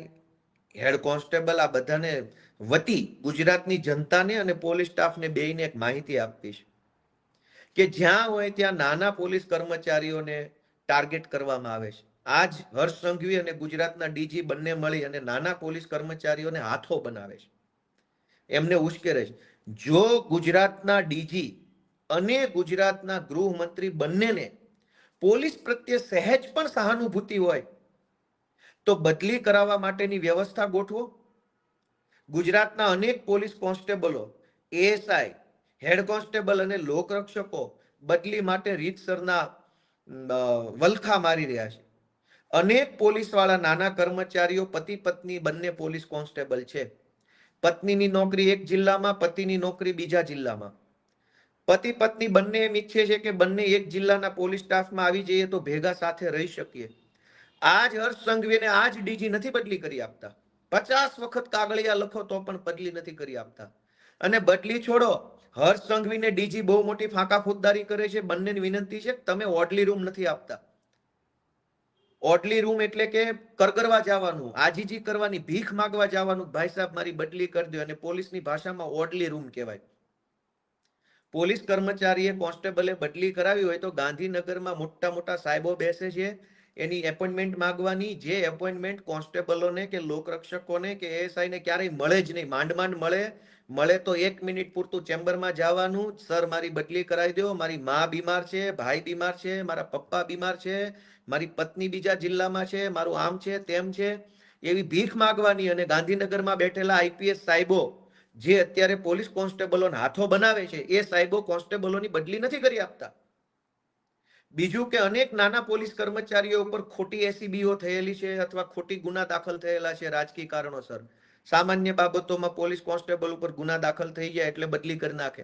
હેડ કોન્સ્ટેબલ, આ બધાને વતી ગુજરાતની જનતાને અને પોલીસ સ્ટાફને બેયને એક માહિતી આપવી છે કે જ્યાં હોય ત્યાં નાના પોલીસ કર્મચારીઓને ટાર્ગેટ કરવામાં આવે છે. આજ હર્ષ સંઘવી અને ગુજરાતના ડીજી બંને મળી અને નાના પોલીસ કર્મચારીઓને હાથો બનાવે છે, એમને ઉશ્કેરે છે. જો ગુજરાતના ડીજી અને ગુજરાતના ગૃહમંત્રી બંનેને પોલીસ પ્રત્યે સહેજ પણ સહાનુભૂતિ હોય તો બદલી કરાવવા માટેની વ્યવસ્થા ગોઠવો. ગુજરાતના અનેક પોલીસ કોન્સ્ટેબલો, એએસઆઈ, હેડ કોન્સ્ટેબલ અને લોકરક્ષકો બદલી માટે રીતસરના વલખા મારી રહ્યા છે. અનેક પોલીસ વાળા નાના કર્મચારીઓ પતિ પત્ની બંને પોલીસ કોન્સ્ટેબલ છે. પત્નીની નોકરી એક જિલ્લામાં, પતિની નોકરી બીજા જિલ્લામાં. પતિ પત્ની બંને એમ ઈચ્છે છે કે બંને એક જિલ્લાના પોલીસ સ્ટાફમાં આવી જઈએ તો ભેગા સાથે રહી શકીએ. આજ હર્ષ સંઘવીને આજ ડીજી નથી બદલી કરી આપતા. 50 વખત કાગળિયા લખો તો પણ બદલી નથી કરી આપતા. અને બદલી છોડો, હર્ષ સંઘવીને ડીજી બહુ મોટી ફાંકા ફોજદારી કરે છે. બંનેની વિનંતી છે તમે ઓડલી રૂમ નથી આપતા. ઓડલી રૂમ એટલે કે કરગરવા જવાનું, આજીજી કરવાની, ભીખ માંગવા જવાનું, ભાઈ સાહેબ મારી બદલી કરી દો. અને પોલીસની ભાષામાં ઓડલી રૂમ કહેવાય. પોલીસ કર્મચારીએ કોન્સ્ટેબલે બદલી કરાવી હોય તો ગાંધીનગરમાં મોટા મોટા સાહેબો બેસે છે, એની એપોઇન્ટમેન્ટ માંગવાની. જે એપોઇન્ટમેન્ટ કોન્સ્ટેબલોને કે લોકરક્ષકોને કે એએસઆઈ ને ક્યારેય મળે જ નહીં, માંડ માંડ મળે તો 1 મિનિટ પૂરતું ચેમ્બરમાં જવાનું. સર મારી બદલી કરાવી દો, મારી મા બીમાર છે, ભાઈ બીમાર છે, મારા પપ્પા બીમાર છે, મારી પત્ની બીજા જિલ્લામાં છે, મારું આમ છે તેમ છે, એવી ભીખ માંગવાની. અને ગાંધીનગરમાં બેઠેલા આઈપીએસ સાહેબો જે અત્યારે પોલીસ કોન્સ્ટેબલોને હાથો બનાવે છે, એ સાહેબો કોન્સ્ટેબલોની બદલી નથી કરી આપતા. બીજું કે અનેક નાના પોલીસ કર્મચારીઓ ઉપર ખોટી એસીબીઓ થયેલી છે અથવા ખોટી ગુના દાખલ થયેલા છે રાજકીય કારણોસર. સામાન્ય બાબતોમાં પોલીસ કોન્સ્ટેબલ ઉપર ગુના દાખલ થઈ જાય એટલે બદલી કરી નાખે.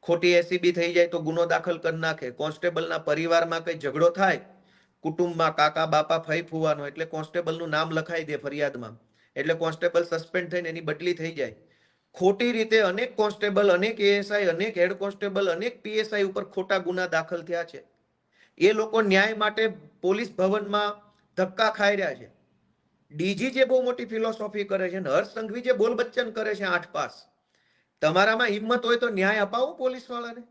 ખોટી એસીબી થઈ જાય તો ગુનો દાખલ કરી નાખે. કોન્સ્ટેબલના પરિવારમાં કઈ ઝઘડો થાય, કુટુંબમાં કાકા બાપા ફઈ ફુવાનો, એટલે કોન્સ્ટેબલનું નામ લખાઈ દે ફરિયાદમાં, એટલે કોન્સ્ટેબલ સસ્પેન્ડ થઈને એની બદલી થઈ જાય. ખોટી રીતે અનેક કોન્સ્ટેબલ, અનેક એએસઆઈ, અનેક હેડ કોન્સ્ટેબલ, અનેક પીએસઆઈ ઉપર ખોટા ગુના દાખલ થયા છે. એ લોકો ન્યાય માટે પોલીસ ભવનમાં ધક્કા ખાઈ રહ્યા છે. ડીજી જે બહુ મોટી ફિલોસોફી કરે છે, હર્ષ સંઘવી જે બોલ બચ્ચન કરે છે 8 પાસ. તમારામાં હિંમત હોય તો ન્યાય અપાવો પોલીસ વાળાને.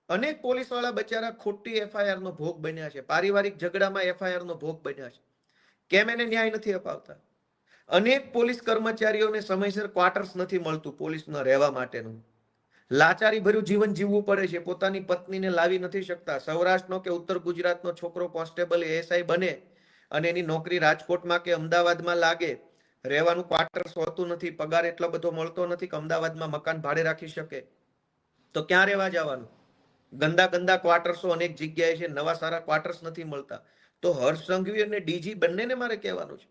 અનેક પોલીસ વાળા બચારા ખોટી એફઆઈઆર નો ભોગ બન્યા છે, પારિવારિક ઝઘડામાં એફઆઈઆર નો ભોગ બન્યા છે. કેમ એને ન્યાય નથી અપાવતા? અનેક પોલીસ કર્મચારીઓને સમયસર ક્વાર્ટર્સ નથી મળતું પોલીસમાં રહેવા માટેનું. લાચારી ભર્યું જીવન જીવવું પડે છે, પોતાની પત્નીને લાવી નથી શકતા. સૌરાષ્ટ્રનો કે ઉત્તર ગુજરાતનો છોકરો કોન્સ્ટેબલ એએસઆઈ બને અને એની નોકરી રાજકોટમાં કે અમદાવાદમાં લાગે, રહેવાનું ક્વાર્ટર્સ હોતું નથી, પગાર એટલો બધો મળતો નથી કે અમદાવાદમાં મકાન ભાડે રાખી શકે, તો ક્યાં રહેવા જવાનું? ગંદા ગંદા ક્વાર્ટર્સો અનેક જગ્યાએ છે, નવા સારા ક્વાર્ટર્સ નથી મળતા. તો હર્ષ સંઘવી અને ડીજી બંનેને મારે કહેવાનું છે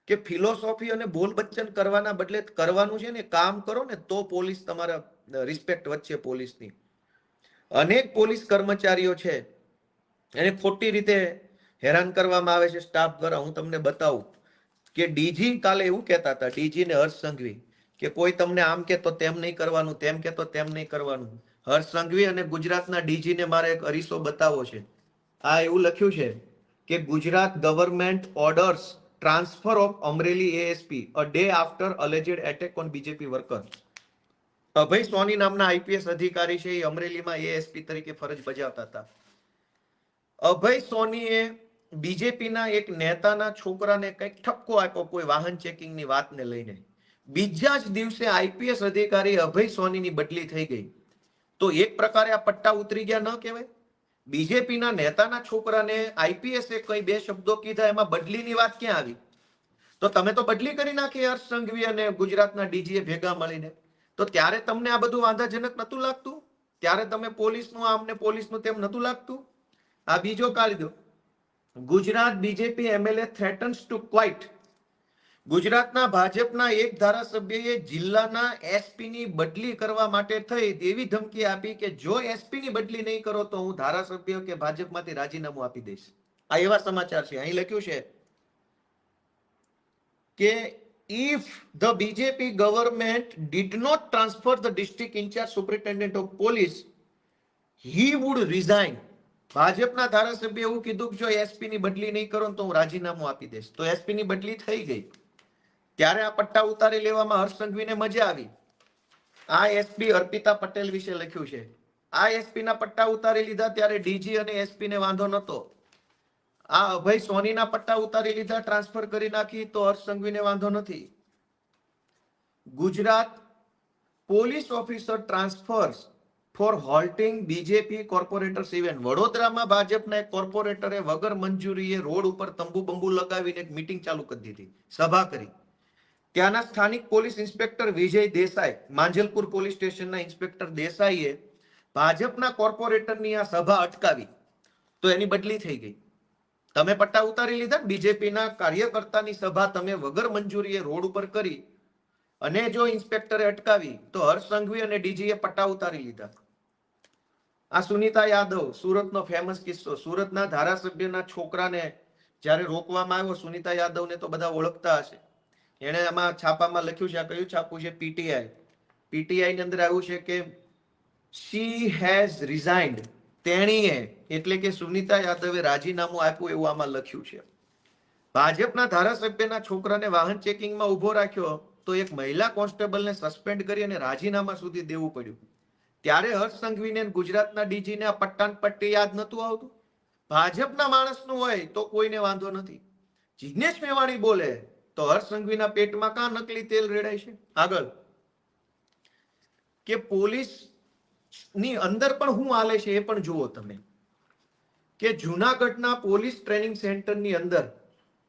કે ફિલોસોફી અને બોલ બચ્ચન કરવાના બદલે કરવાનું છે ને કામ કરો ને, તો પોલીસ તમારા રિસ્પેક્ટ વચ્ચે પોલીસની. અનેક પોલીસ કર્મચારીઓ છે એને ખોટી રીતે હેરાન કરવામાં આવે છે સ્ટાફ દ્વારા. હું તમને બતાવું કે ડીજી કાલે એવું કહેતા હતા, ડીજી ને હર્ષ સંઘવી, કે કોઈ તમને આમ કે તો તેમ નહીં કરવાનું, તેમ કે તો તેમ નહીં કરવાનું. હર્ષ સંઘવી અને ગુજરાતના ડીજી ને મારે એક અરીસો બતાવો છે. આ એવું લખ્યું છે કે Gujarat government orders transfer of Amreli ASP a day after alleged attack on BJP worker. Abhay Soni નામના આઈપીએસ અધિકારી છે, એ અમરેલીમાં એએસપી તરીકે ફરજ બજાવતા હતા. અભય સોનીએ બીજેપીના એક નેતાના છોકરાને કંઈક ઠપકો આપ્યો કોઈ વાહન ચેકિંગની વાતને લઈને. બીજા જ દિવસે આઈપીએસ અધિકારી અભય સોનીની બદલી થઈ ગઈ. તો એક પ્રકારે આ પટ્ટા ઉતરી ગયા ન કહેવાય? બીજેપીના નેતાના છોકરાને આઈપીએસે કઈ બે શબ્દો કીધા, એમાં બદલીની વાત ક્યાં આવી? તો તમે તો બદલી કરી નાખી હર્ષ સંઘવી અને ગુજરાતના ડીજીએ ભેગા મળીને. તો ત્યારે તમને આ બધું વાંધાજનક નતું લાગતું? ત્યારે તમે પોલીસનું આમ ને પોલીસનું તેમ નતું લાગતું? આ બીજો કાઢી દો. Gujarat BJP MLA threatens to quit. ગુજરાતના ભાજપના એક ધારાસભ્યએ જિલ્લાના એસપીની બદલી કરવા માટે થઈ એવી ધમકી આપી કે જો એસપીની બદલી નહીં કરો તો હું ધારાસભ્ય કે ભાજપમાંથી રાજીનામું આપી દઈશ. આ એવા સમાચાર છે. અહીં લખ્યું છે કે if the BJP government did not transfer the district in charge superintendent of police, he would resign. ભાજપના ધારાસભ્ય એવું કીધું કે જો એસપી ની બદલી નહીં કરો તો હું રાજીનામું આપી દઈશ. તો એસપી ની બદલી થઈ ગઈ. ત્યારે આ પટ્ટા ઉતારી લેવામાં હર્ષ સંઘવીને મજા આવી. આ એસપી અર્પિતા પટેલ વિશે લખ્યું છે. આ એસપી ના પટ્ટા ઉતારી લીધા ત્યારે ડીજી અને એસપી ને વાંધો નતો. આ અભય સોનીના પટ્ટા ઉતારી લીધા, ટ્રાન્સફર કરી નાખી, તો હર્ષ સંઘવીને વાંધો નથી. Gujarat police officer transfers for halting BJP corporators event. વડોદરામાં ભાજપના એક કોર્પોરેટરે વગર મંજૂરીએ રોડ ઉપર તંબુ બંબુ લગાવીને એક મીટિંગ ચાલુ કરી દીધી, સભા કરી. ત્યાંના સ્થાનિક પોલીસ ઇન્સ્પેક્ટર વિજય દેસાઈ, માંજલપુર પોલીસ સ્ટેશનના ઇન્સ્પેક્ટર દેસાઈએ ભાજપના કોર્પોરેટરની આ સભા અટકાવી, તો એની બદલી થઈ ગઈ. તમે પટ્ટા ઉતારી લીધા. બીજેપીના કાર્યકર્તાની સભા તમે વગર મંજૂરીએ રોડ ઉપર કરી અને જો ઇન્સ્પેક્ટરે અટકાવી તો હર્ષ સંઘવી અને ડીજીએ પટ્ટા ઉતારી લીધા. આ સુનીતા યાદવ, સુરતનો ફેમસ કિસ્સો. સુરતના ધારાસભ્યના છોકરાને જ્યારે રોકવામાં આવ્યો, સુનીતા યાદવને તો બધા ઓળખતા હશે. એણે આમાં છાપામાં લખ્યું છે, આ કયું છાપું છે? પીટીઆઈ. પીટીઆઈ ની અંદર આવ્યું છે કે she has resigned. તેણીએ એટલે કે સુનીતા યાદવે રાજીનામું આપ્યું એવું આમાં લખ્યું છે. ભાજપના ધારાસભ્યના છોકરાને વાહન ચેકિંગમાં ઉભો રાખ્યો તો એક મહિલા કોન્સ્ટેબલને સસ્પેન્ડ કરી અને રાજીનામા સુધી દેવું પડ્યું. ત્યારે હર્ષ સંઘવીને ગુજરાતના ડીજીને આ પટ્ટાન પટ્ટી યાદ નતું આવતું? ભાજપના માણસનું હોય તો કોઈને વાંધો નથી. જિગ્નેશ મેવાણી બોલે તો હર્ષ સંઘવીના પેટમાં કાં નકલી તેલ રેડાય છે? આગળ કે પોલીસ ની અંદર પણ શું હાલે છે એ પણ જુઓ તમે. કે જુનાગઢના પોલીસ ટ્રેનિંગ સેન્ટરની અંદર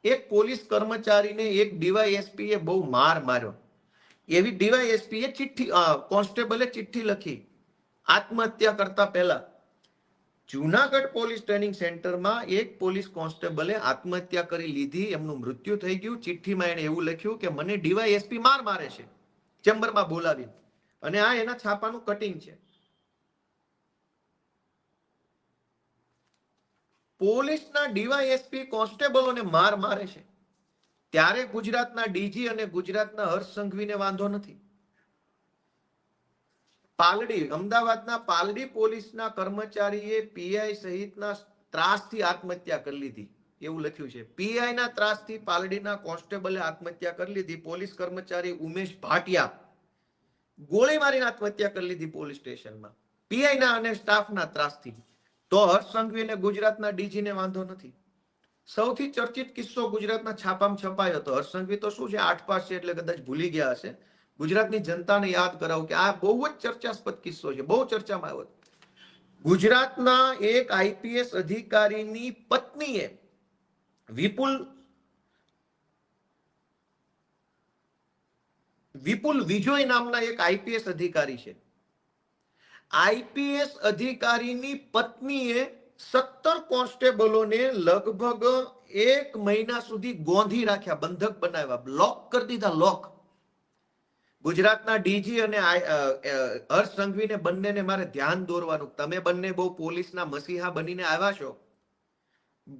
એક પોલીસ કર્મચારીને એક ડીવાયએસપી એ બહુ માર માર્યો. એવી ડીવાયએસપી એ ચિઠ્ઠી, કોન્સ્ટેબલે ચિઠ્ઠી લખી આત્મહત્યા કરતા પહેલા. જુનાગઢ પોલીસ ટ્રેનિંગ સેન્ટરમાં એક પોલીસ કોન્સ્ટેબલે આત્મહત્યા કરી લીધી, એમનું મૃત્યુ થઈ ગયું. ચિઠ્ઠીમાં એને એવું લખ્યું કે મને ડીવાયએસપી મારે છે, ચેમ્બરમાં બોલાવી. અને આ એના છાપાનું કટિંગ છે. પોલીસના ડીવાયએસપી કોન્સ્ટેબલોને મારે છે, ત્યારે ગુજરાતના ડીજી અને ગુજરાતના હર્ષ સંઘવીને વાંધો નથી. પાલડી, અમદાવાદના પાલડી પોલીસના કર્મચારીએ પીઆઈ સહિતના ત્રાસથી આત્મહત્યા કરી લીધી એવું લખ્યું છે. પીઆઈ ના ત્રાસથી પાલડીના કોન્સ્ટેબલે આત્મહત્યા કરી લીધી. પોલીસ કર્મચારી ઉમેશ ભાટિયા ગોળી મારીને આત્મહત્યા કરી લીધી પોલીસ સ્ટેશનમાં, પીઆઈ ના અને સ્ટાફના ત્રાસથી. તો હર્ષ સંઘવી અને ગુજરાતના ડીજીને વાંધો નથી. સૌથી ચર્ચિત કિસ્સો ગુજરાતના છાપામાં છપાયો હતો. હર્ષ સંઘવી તો શું છે, 8 પાસ છે એટલે કદાચ ભૂલી ગયા હશે. ગુજરાતની જનતાને યાદ કરાવું કે આ બહુ જ ચર્ચાસ્પદ કિસ્સો છે, બહુ ચર્ચામાં આવ્યો. ગુજરાતના એક આઈપીએસ અધિકારીની પત્નીએ વિપુલ વિજોય નામના એક આઈપીએસ અધિકારી છે. આઈપીએસ અધિકારીની પત્નીએ 17 કોન્સ્ટેબલોને લગભગ 1 મહિના સુધી ગોંધી રાખ્યા, બંધક બનાવ્યા, બ્લોક કરી દીધા, લોક. ગુજરાતના ડીજી અને હર્ષ સંઘવીને બંનેને મારે ધ્યાન દોરવાનું, તમે બંને બહુ પોલીસના મસીહા બનીને આવ્યા છો.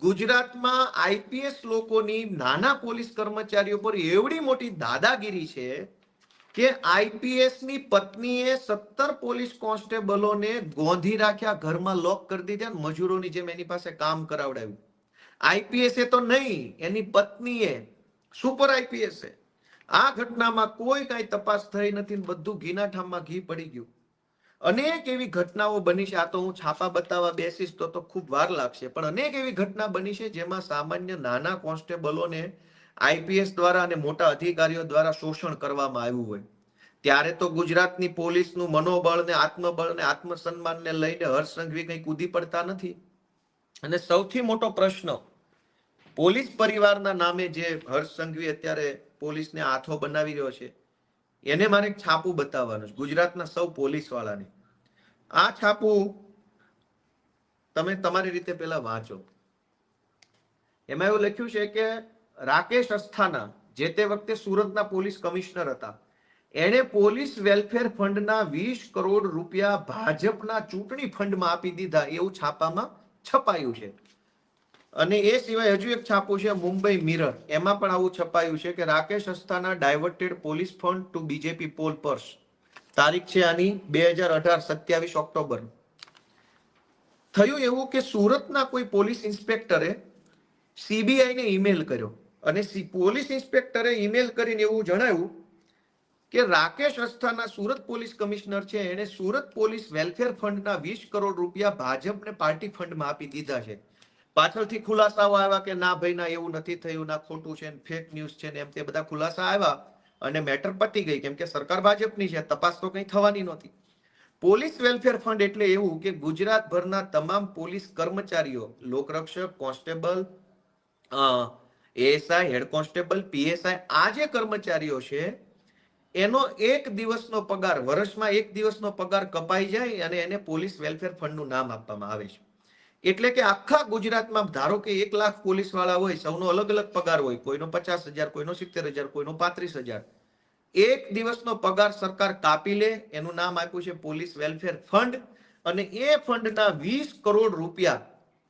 ગુજરાતમાં આઈપીએસ લોકોની નાના પોલીસ કર્મચારીઓ પર એવડી મોટી દાદાગીરી છે કે આઈપીએસ ની પત્નીએ 17 પોલીસ કોન્સ્ટેબલોને ગોંધી રાખ્યા, ઘરમાં લોક કરી દીધા, મજૂરોની જેમ એની પાસે કામ કરાવડાવ્યું. આઈપીએસ તો નહીં, એની પત્નીએ, સુપર આઈપીએસ. આ ઘટનામાં કોઈ કાંઈ તપાસ થઈ નથી, બધું ઘીના ઠામમાં ઘી પડી ગયું. અનેક એવી ઘટનાઓ બની છે. આ તો હું છાપા બતાવવા બેસીશ તો ખૂબ વાર લાગશે, પણ અનેક એવી ઘટના બની છે જેમાં સામાન્ય નાના કોન્સ્ટેબલોને આઈપીએસ દ્વારા અને મોટા અધિકારીઓ દ્વારા શોષણ કરવામાં આવ્યું હોય. ત્યારે તો ગુજરાતની પોલીસનું મનોબળ ને આત્મબળ ને આત્મસન્માનને લઈને હર્ષ સંઘવી કંઈ કૂદી પડતા નથી. અને સૌથી મોટો પ્રશ્ન, પોલીસ પરિવારના નામે જે હર્ષ સંઘવી અત્યારે પોલીસને હાથો બનાવી રહ્યો છે, એને મારે એક છાપું બતાવવાનું છે ગુજરાતના સૌ પોલીસ વાળાને. આ છાપું તમે તમારી રીતે પેલા વાંચો. એમાં એવું લખ્યું છે કે રાકેશ અસ્થાના જે તે વખતે સુરતના પોલીસ કમિશનર હતા, એણે પોલીસ વેલફેર ફંડના 20 કરોડ રૂપિયા ભાજપના ચૂંટણી ફંડમાં આપી દીધા, એવું છાપામાં છપાયું છે. અને એ સિવાય હજુ એક છાપું છે મુંબઈ મિરર, એમાં પણ આવું છપાયું છે કે Rakesh Asthana diverted police fund to BJP poll purse. તારીખ છે આની 2018 27 ઓક્ટોબર. થયું એવું કે સુરતના કોઈ પોલીસ ઇન્સ્પેક્ટરે સીબીઆઈ ને ઈમેલ કર્યો અને પોલીસ ઇન્સ્પેક્ટરે ઈમેલ કરીને એવું જણાવ્યું કે રાકેશ અસ્થાના સુરત પોલીસ કમિશનર છે, એણે સુરત પોલીસ વેલફેર ફંડના 20 કરોડ રૂપિયા ભાજપને પાર્ટી ફંડમાં આપી દીધા છે. પાછળથી ખુલાસાઓ આવ્યા કે ના ભાઈ ના, એવું નથી થયું, ના ખોટું છે, ફેક ન્યૂઝ છે ને એમ તે બધા ખુલાસા આવ્યા અને મેટર પતી ગઈ, કેમ કે સરકાર ભાજપની છે, તપાસ તો કંઈ થવાની નહોતી. પોલીસ વેલફેર ફંડ એટલે એવું કે ગુજરાતભરના તમામ પોલીસ કર્મચારીઓ, લોકરક્ષક, constable, ASI, head constable, PSI, આ જે કર્મચારીઓ છે એનો એક દિવસનો પગાર, વર્ષમાં એક દિવસનો પગાર કપાઈ જાય અને એને પોલીસ વેલફેર ફંડનું નામ આપવામાં આવે છે. એટલે કે આખા ગુજરાતમાં ધારો કે 1 લાખ પોલીસ વાળા હોય, સૌનો અલગ અલગ પગાર હોય, કોઈનો 50,000, કોઈનો 70,000, કોઈનો 35,000. એક દિવસનો પગાર સરકાર કાપી લે, એનું નામ આપ્યું છે પોલીસ વેલફેર ફંડ. અને એ ફંડના 20 કરોડ રૂપિયા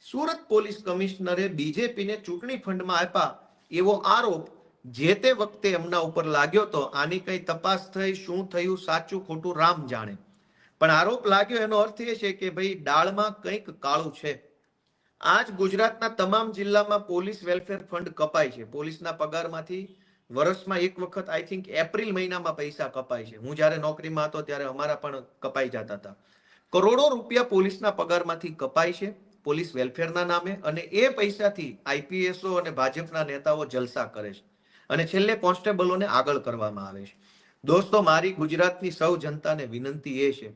સુરત પોલીસ કમિશનરે બીજેપીને ચૂંટણી ફંડમાં આપ્યા, એવો આરોપ જે તે વખતે એમના ઉપર લાગ્યો તો. આની કઈ તપાસ થઈ, શું થયું, સાચું ખોટું રામ જાણે, પણ આરોપ લાગ્યો એનો અર્થ એ છે કે ભાઈ દાળમાં કંઈક કાળું છે. આજ ગુજરાતના તમામ જિલ્લામાં પોલીસ વેલફેર ફંડ કપાય છે. પોલીસના પગારમાંથી વર્ષમાં એક વખત આઈ થિંક એપ્રિલ મહિનામાં પૈસા કપાય છે. હું જ્યારે નોકરીમાં હતો ત્યારે અમારા પણ કપાઈ જતા હતા. કરોડો રૂપિયા પોલીસના પગારમાંથી કપાય છે પોલીસ વેલફેરના નામે, અને એ પૈસાથી આઈપીએસઓ અને ભાજપના નેતાઓ જલસા કરે છે અને છેલ્લે કોન્સ્ટેબલોને આગળ કરવામાં આવે છે. દોસ્તો, મારી ગુજરાતની સૌ જનતાને વિનંતી એ છે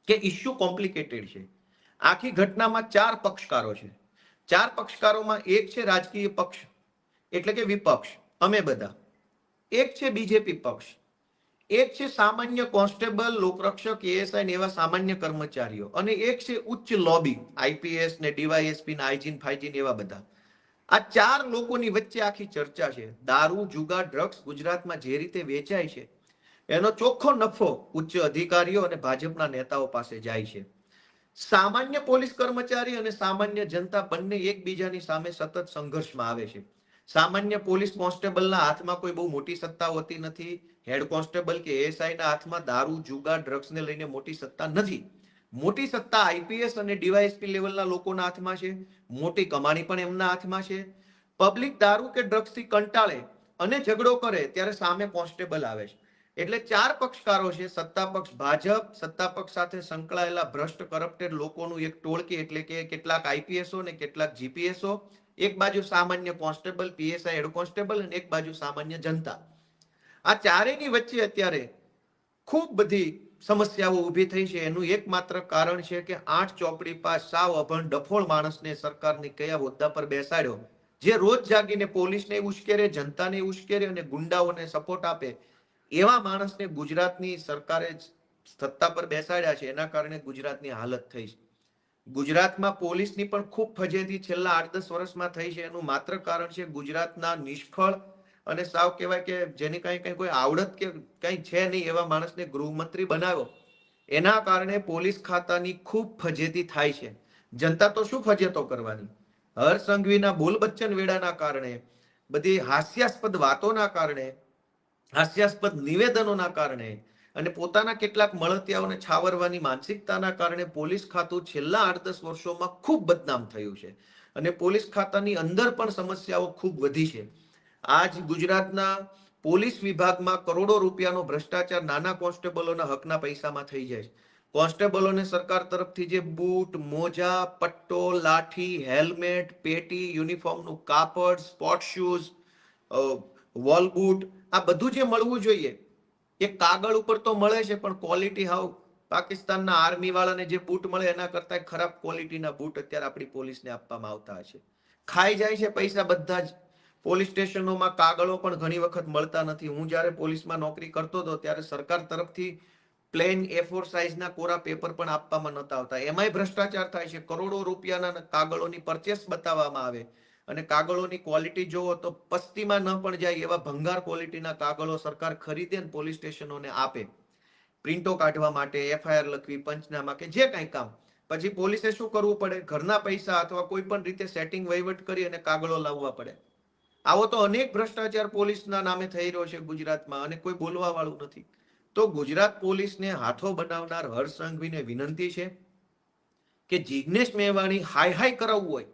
કે ઇશ્યુ કોમ્પ્લિકેટેડ છે. આખી ઘટનામાં 4 પક્ષકારો છે. 4 પક્ષકારોમાં એક છે રાજકીય પક્ષ એટલે કે વિપક્ષ, અમે બધા. એક છે બીજેપી પક્ષ, એક છે સામાન્ય કોન્સ્ટેબલ, લોકરક્ષક, એએસઆઈ ને એવા સામાન્ય કર્મચારીઓ, અને એક છે ઉચ્ચ લોબી, આઈપીએસ ને ડીવાયએસપી ને આઈજીન ફાઈજીન એવા બધા. આ 4 લોકોની વચ્ચે આખી ચર્ચા છે. દારૂ, જુગાર, ડ્રગ્સ ગુજરાતમાં જે રીતે વેચાય છે એનો ચોખ્ખો નફો ઉચ્ચ અધિકારીઓ અને ભાજપના નેતાઓ પાસે જાય છે. સામાન્ય પોલીસ કર્મચારી અને સામાન્ય જનતા બંને એકબીજાની સામે સતત સંઘર્ષમાં આવે છે. સામાન્ય પોલીસ કોન્સ્ટેબલના હાથમાં કોઈ બહુ મોટી સત્તા હોતી નથી. હેડ કોન્સ્ટેબલ કે એએસઆઈ ના હાથમાં દારૂ, જુગાર, ડ્રગ્સને લઈને મોટી સત્તા નથી. મોટી સત્તા આઈપીએસ અને ડીવાયએસપી લેવલના લોકોના હાથમાં છે. મોટી કમાણી પણ એમના હાથમાં છે. પબ્લિક દારૂ કે ડ્રગ્સથી કંટાળે અને ઝઘડો કરે ત્યારે સામે કોન્સ્ટેબલ આવે છે. એટલે 4 પક્ષકારો છે. સત્તા પક્ષ ભાજપ, સત્તા પક્ષ સાથે સંકળાયેલા ભ્રષ્ટ કરપ્ટેડ લોકોનું એક ટોળકી એટલે કે કેટલાક આઈપીએસઓ ને કેટલાક જીપીએસઓ, એક બાજુ સામાન્ય કોન્સ્ટેબલ, પીએસઆઈ, હેડ કોન્સ્ટેબલ, અને એક બાજુ સામાન્ય જનતા. આ ચારેયની વચ્ચે અત્યારે ખૂબ બધી સમસ્યાઓ ઊભી થઈ છે. એનું એકમાત્ર કારણ છે કે 8 ચોપડી પાસ સાવ અભણ ડફોળ માણસને સરકારની કયા હોદ્દા પર બેસાડ્યો, જે રોજ જાગીને પોલીસને ઉશ્કેરે, જનતાને ઉશ્કેરે અને ગુંડાઓને સપોર્ટ આપે, એવા માણસને ગુજરાતની સરકારે સત્તા પર બેસાડ્યા છે. એના કારણે ગુજરાતની હાલત થઈ છે. ગુજરાતમાં પોલીસની પણ ખૂબ ફજેતી છેલ્લા 8-10 વર્ષમાં થઈ છે. એનું માત્ર કારણ છે ગુજરાતના નિષ્ફળ અને સાવ કહેવાય કે જેની કઈ કોઈ આવડત કે કઈ છે નહીં એવા માણસને ગૃહમંત્રી બનાવ્યો. એના કારણે પોલીસ ખાતાની ખૂબ ફજેતી થાય છે. જનતા તો શું ફજેતો કરવાની? હર્ષ સંઘવીના બોલ બચ્ચન વેડાના કારણે, બધી હાસ્યાસ્પદ વાતોના કારણે, હાસ્યાસ્પદ નિવેદનોના કારણે અને પોતાના કેટલાક મળતિયાઓને છાવરવાની માનસિકતાના કારણે પોલીસ ખાતું છેલ્લા 8-10 વર્ષોમાં ખૂબ બદનામ થયું છે. અને પોલીસ ખાતાની અંદર પણ સમસ્યાઓ ખૂબ વધી છે. આજ ગુજરાતના પોલીસ વિભાગમાં કરોડો રૂપિયાનો ભ્રષ્ટાચાર નાના કોન્સ્ટેબલોના હકના પૈસામાં થઈ જાય છે. કોન્સ્ટેબલોને સરકાર તરફથી જે બૂટ, મોજા, પટ્ટો, લાઠી, હેલ્મેટ, પેટી, યુનિફોર્મનું કાપડ, સ્પોર્ટ શૂઝ, વોલ બૂટ, આ બધું જે મળવું જોઈએ એ કાગળ ઉપર તો મળે છે, પણ ક્વોલિટી હાવ પાકિસ્તાનના આર્મી વાળાને જે બૂટ મળે એના કરતા ખરાબ ક્વોલિટીના બૂટ અત્યારે આપણી પોલીસને આપવામાં આવતા હશે. ખાઈ જાય છે પૈસા બધા જ. પોલીસ સ્ટેશનોમાં કાગળો પણ ઘણી વખત મળતા નથી. હું જ્યારે પોલીસમાં નોકરી કરતો હતો ત્યારે સરકાર તરફથી પ્લેન A4 સાઇઝના કોરા પેપર પણ આપવામાં નતા આવતા. એમાંય ભ્રષ્ટાચાર થાય છે. કરોડો રૂપિયાના કાગળોની પરચેસ બતાવવામાં આવે અને કાગળોની ક્વોલિટી જોવો તો પસ્તીમાં ન પણ જાય એવા ભંગાર ક્વોલિટીના કાગળો સરકાર ખરીદે ને પોલીસ સ્ટેશનોને આપે, પ્રિન્ટો કાઢવા માટે, FIR લખવી, પંચનામા કે જે કાંઈ કામ. પછી પોલીસે શું કરવું પડે? ઘરના પૈસા અથવા કોઈ પણ રીતે સેટિંગ વહીવટ કરી અને કાગળો લાવવા પડે. આવો તો અનેક ભ્રષ્ટાચાર પોલીસના નામે થઈ રહ્યો છે ગુજરાતમાં અને કોઈ બોલવા વાળું નથી. તો ગુજરાત પોલીસને હાથો બનાવનાર હર્ષ સંઘવીને વિનંતી છે કે જિગ્નેશ મેવાણી હાઈ કરાવવું હોય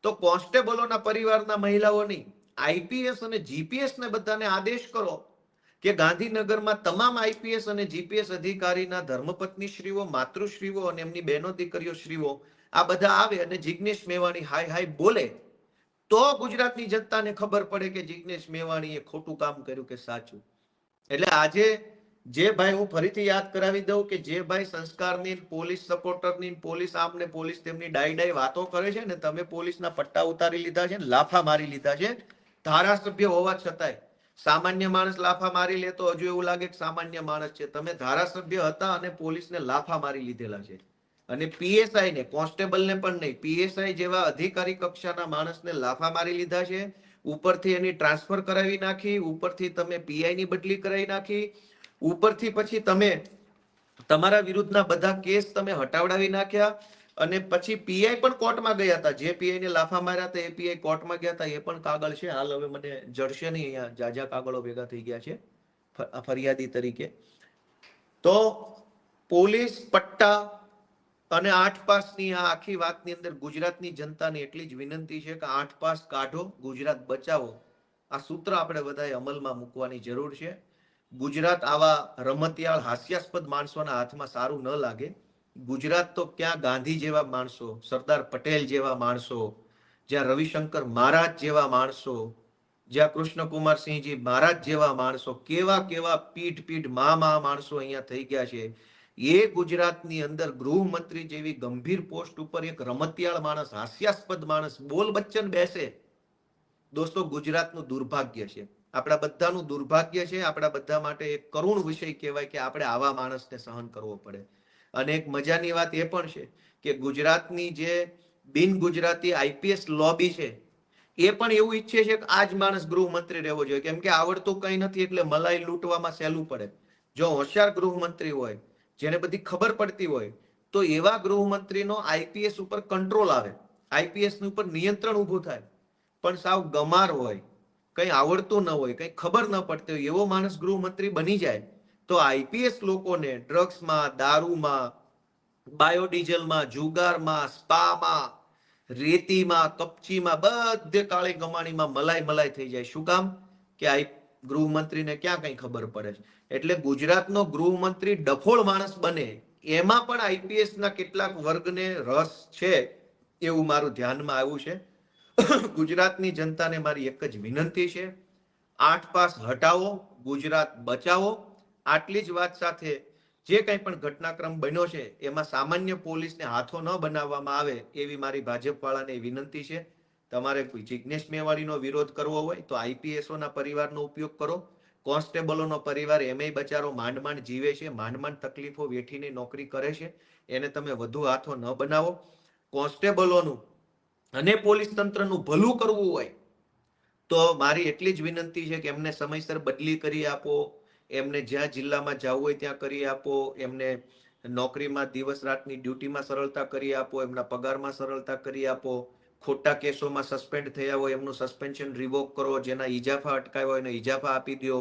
તો કોન્સ્ટેબલોના પરિવારના મહિલાઓ નહીં, IPS અને GPS ને બધાને આદેશ કરો કે ગાંધીનગરમાં તમામ IPS અને GPS અધિકારીના ધર્મપત્ની શ્રીઓ, માતૃશ્રીઓ અને એમની બહેનો દીકરીઓ શ્રીઓ આ બધા આવે અને જિગ્નેશ મેવાણી હાઈ બોલે તો ગુજરાતની જનતાને ખબર પડે કે જિગ્નેશ મેવાણીએ ખોટું કામ કર્યું કે સાચું. એટલે આજે જે ભાઈ, હું ફરીથી યાદ કરાવી દઉં કે જે ભાઈ સંસ્કારની, પોલીસ સપોર્ટરની, પોલીસ આમને પોલીસ તેમની ડાઈ વાતો કરે છે ને, તમે પોલીસના પટ્ટા ઉતારી લીધા છે, લાફા મારી લીધા છે ધારાસભ્ય હોવા છતાંય. સામાન્ય માણસ લાફા મારી લે તો હજુ એવું લાગે કે સામાન્ય માણસ છે. તમે ધારાસભ્ય હતા અને પોલીસને લાફા મારી લીધેલા છે. અને PSI ને, કોન્સ્ટેબલ ને પણ નહીં, PSI જેવા અધિકારી કક્ષાના માણસને લાફા મારી લીધા છે. ઉપરથી એની ટ્રાન્સફર કરાવી નાખી, ઉપરથી તમે PI ની બદલી કરાવી નાખી, ઉપરથી પછી તમે તમારા વિરુદ્ધના બધા કેસ તમે હટાવડાવી નાખ્યા અને પછી PI પણ કોર્ટમાં ગયા હતા. જે PI ને લાફા માર્યા હતા એ PI કોર્ટમાં ગયા હતા. એ પણ કાગળ છે. હાલ હવે મને જડશે નહીં, અહીંયા જાજા કાગળો ભેગા થઈ ગયા છે ફરિયાદી તરીકે. તો પોલીસ પટ્ટા અને 8 પાસની આ આખી વાતની અંદર ગુજરાતની જનતાને એટલી જ વિનંતી છે કે 8 પાસ કાઢો, ગુજરાત બચાવો. આ સૂત્ર આપણે બધાએ અમલમાં મૂકવાની જરૂર છે. ગુજરાત આવા રમતિયાળ હાસ્યાસ્પદ માણસોના હાથમાં સારું ન લાગે. ગુજરાત તો ક્યાં ગાંધી જેવા માણસો, સરદાર પટેલ જેવા માણસો, જ્યાં રવિશંકર મહારાજ જેવા માણસો, જ્યાં કૃષ્ણકુમારસિંહજી મહારાજ જેવા માણસો, કેવા પીઠ માણસો અહીંયા થઈ ગયા છે. એ ગુજરાતની અંદર ગૃહમંત્રી જેવી ગંભીર પોસ્ટ ઉપર એક રમતિયાળ માણસ, હાસ્યાસ્પદ માણસ, બોલ બચ્ચન બેસે. દોસ્તો, ગુજરાતનું દુર્ભાગ્ય છે, આપણા બધાનું દુર્ભાગ્ય છે. આપણા બધા માટે એક કરુણ વિષય કહેવાય કે આપણે આવા માણસને સહન કરવો પડે. અને એક મજાની વાત એ પણ છે કે ગુજરાતની જે બિન ગુજરાતી IPS લોબી છે એ પણ એવું ઈચ્છે છે કે આ જ માણસ ગૃહમંત્રી રહેવો જોઈએ, કેમ કે આવડતું કંઈ નથી એટલે મલાઈ લૂંટવામાં સહેલું પડે. જો હોશિયાર ગૃહમંત્રી હોય, જેને બધી ખબર પડતી હોય, તો એવા ગૃહમંત્રીનો IPS ઉપર કંટ્રોલ આવે, IPS ઉપર નિયંત્રણ ઊભું થાય. પણ સાવ ગમાર હોય, કંઈ આવડતું ન હોય, કંઈ ખબર ન પડતી હોય, એવો માણસ ગૃહમંત્રી બની જાય તો IPS લોકોને ડ્રગ્સમાં, દારૂમાં, બાયોડીઝલમાં, જુગારમાં, સ્પામાં, રેતીમાં, કપચીમાં, બધે કાળી કમાણીમાં મલાઈ થઈ જાય. શું કામ? કે આ ગૃહમંત્રીને ક્યાં કઈ ખબર પડે છે. એટલે ગુજરાતનો ગૃહમંત્રી ડફોળ માણસ બને, એમાં પણ IPS ના કેટલાક વર્ગને રસ છે એવું મારું ધ્યાનમાં આવ્યું છે. ગુજરાતની જનતાને મારી એક જ વિનંતી છે, 8 પાસ હટાવો, ગુજરાત બચાવો. આટલી જ વાત સાથે જે કંઈ પણ ઘટનાક્રમ બન્યો છે એમાં સામાન્ય પોલીસને હાથો ન બનાવવામાં આવે એવી મારી ભાજપ વાળાને વિનંતી છે. તમારે કોઈ જિગ્નેશ મેવાણીનો વિરોધ કરવો હોય તો IPSઓના પરિવારનો ઉપયોગ કરો. કોન્સ્ટેબલોનો પરિવાર એમેય બચારો માંડ જીવે છે, માંડ તકલીફો વેઠીને નોકરી કરે છે, એને તમે વધુ હાથો ન બનાવો. કોન્સ્ટેબલોનું અને પોલીસ તંત્રનું ભલું કરવું હોય તો મારી એટલી જ વિનંતી છે કે એમને સમયસર બદલી કરી આપો, એમને જ્યાં જિલ્લામાં જવું હોય ત્યાં કરી આપો, એમને નોકરીમાં દિવસ રાતની ડ્યુટીમાં સરળતા કરી આપો, એમના પગારમાં સરળતા કરી આપો. ખોટા કેસોમાં સસ્પેન્ડ થયા હોય એમનું સસ્પેન્શન રિવોક કરો, જેના ઇજાફા અટકાવ્યા હોય એને ઇજાફા આપી દો.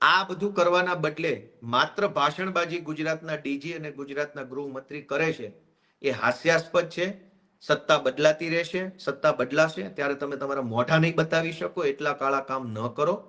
આ બધું કરવાના બદલે માત્ર ભાષણબાજી ગુજરાતના DG અને ગુજરાતના ગૃહમંત્રી કરે છે એ હાસ્યાસ્પદ છે. સત્તા બદલાતી રહેશે, સત્તા બદલાશે ત્યારે તમે તમારા મોઢા નહીં બતાવી શકો એટલા કાળા કામ ન કરો.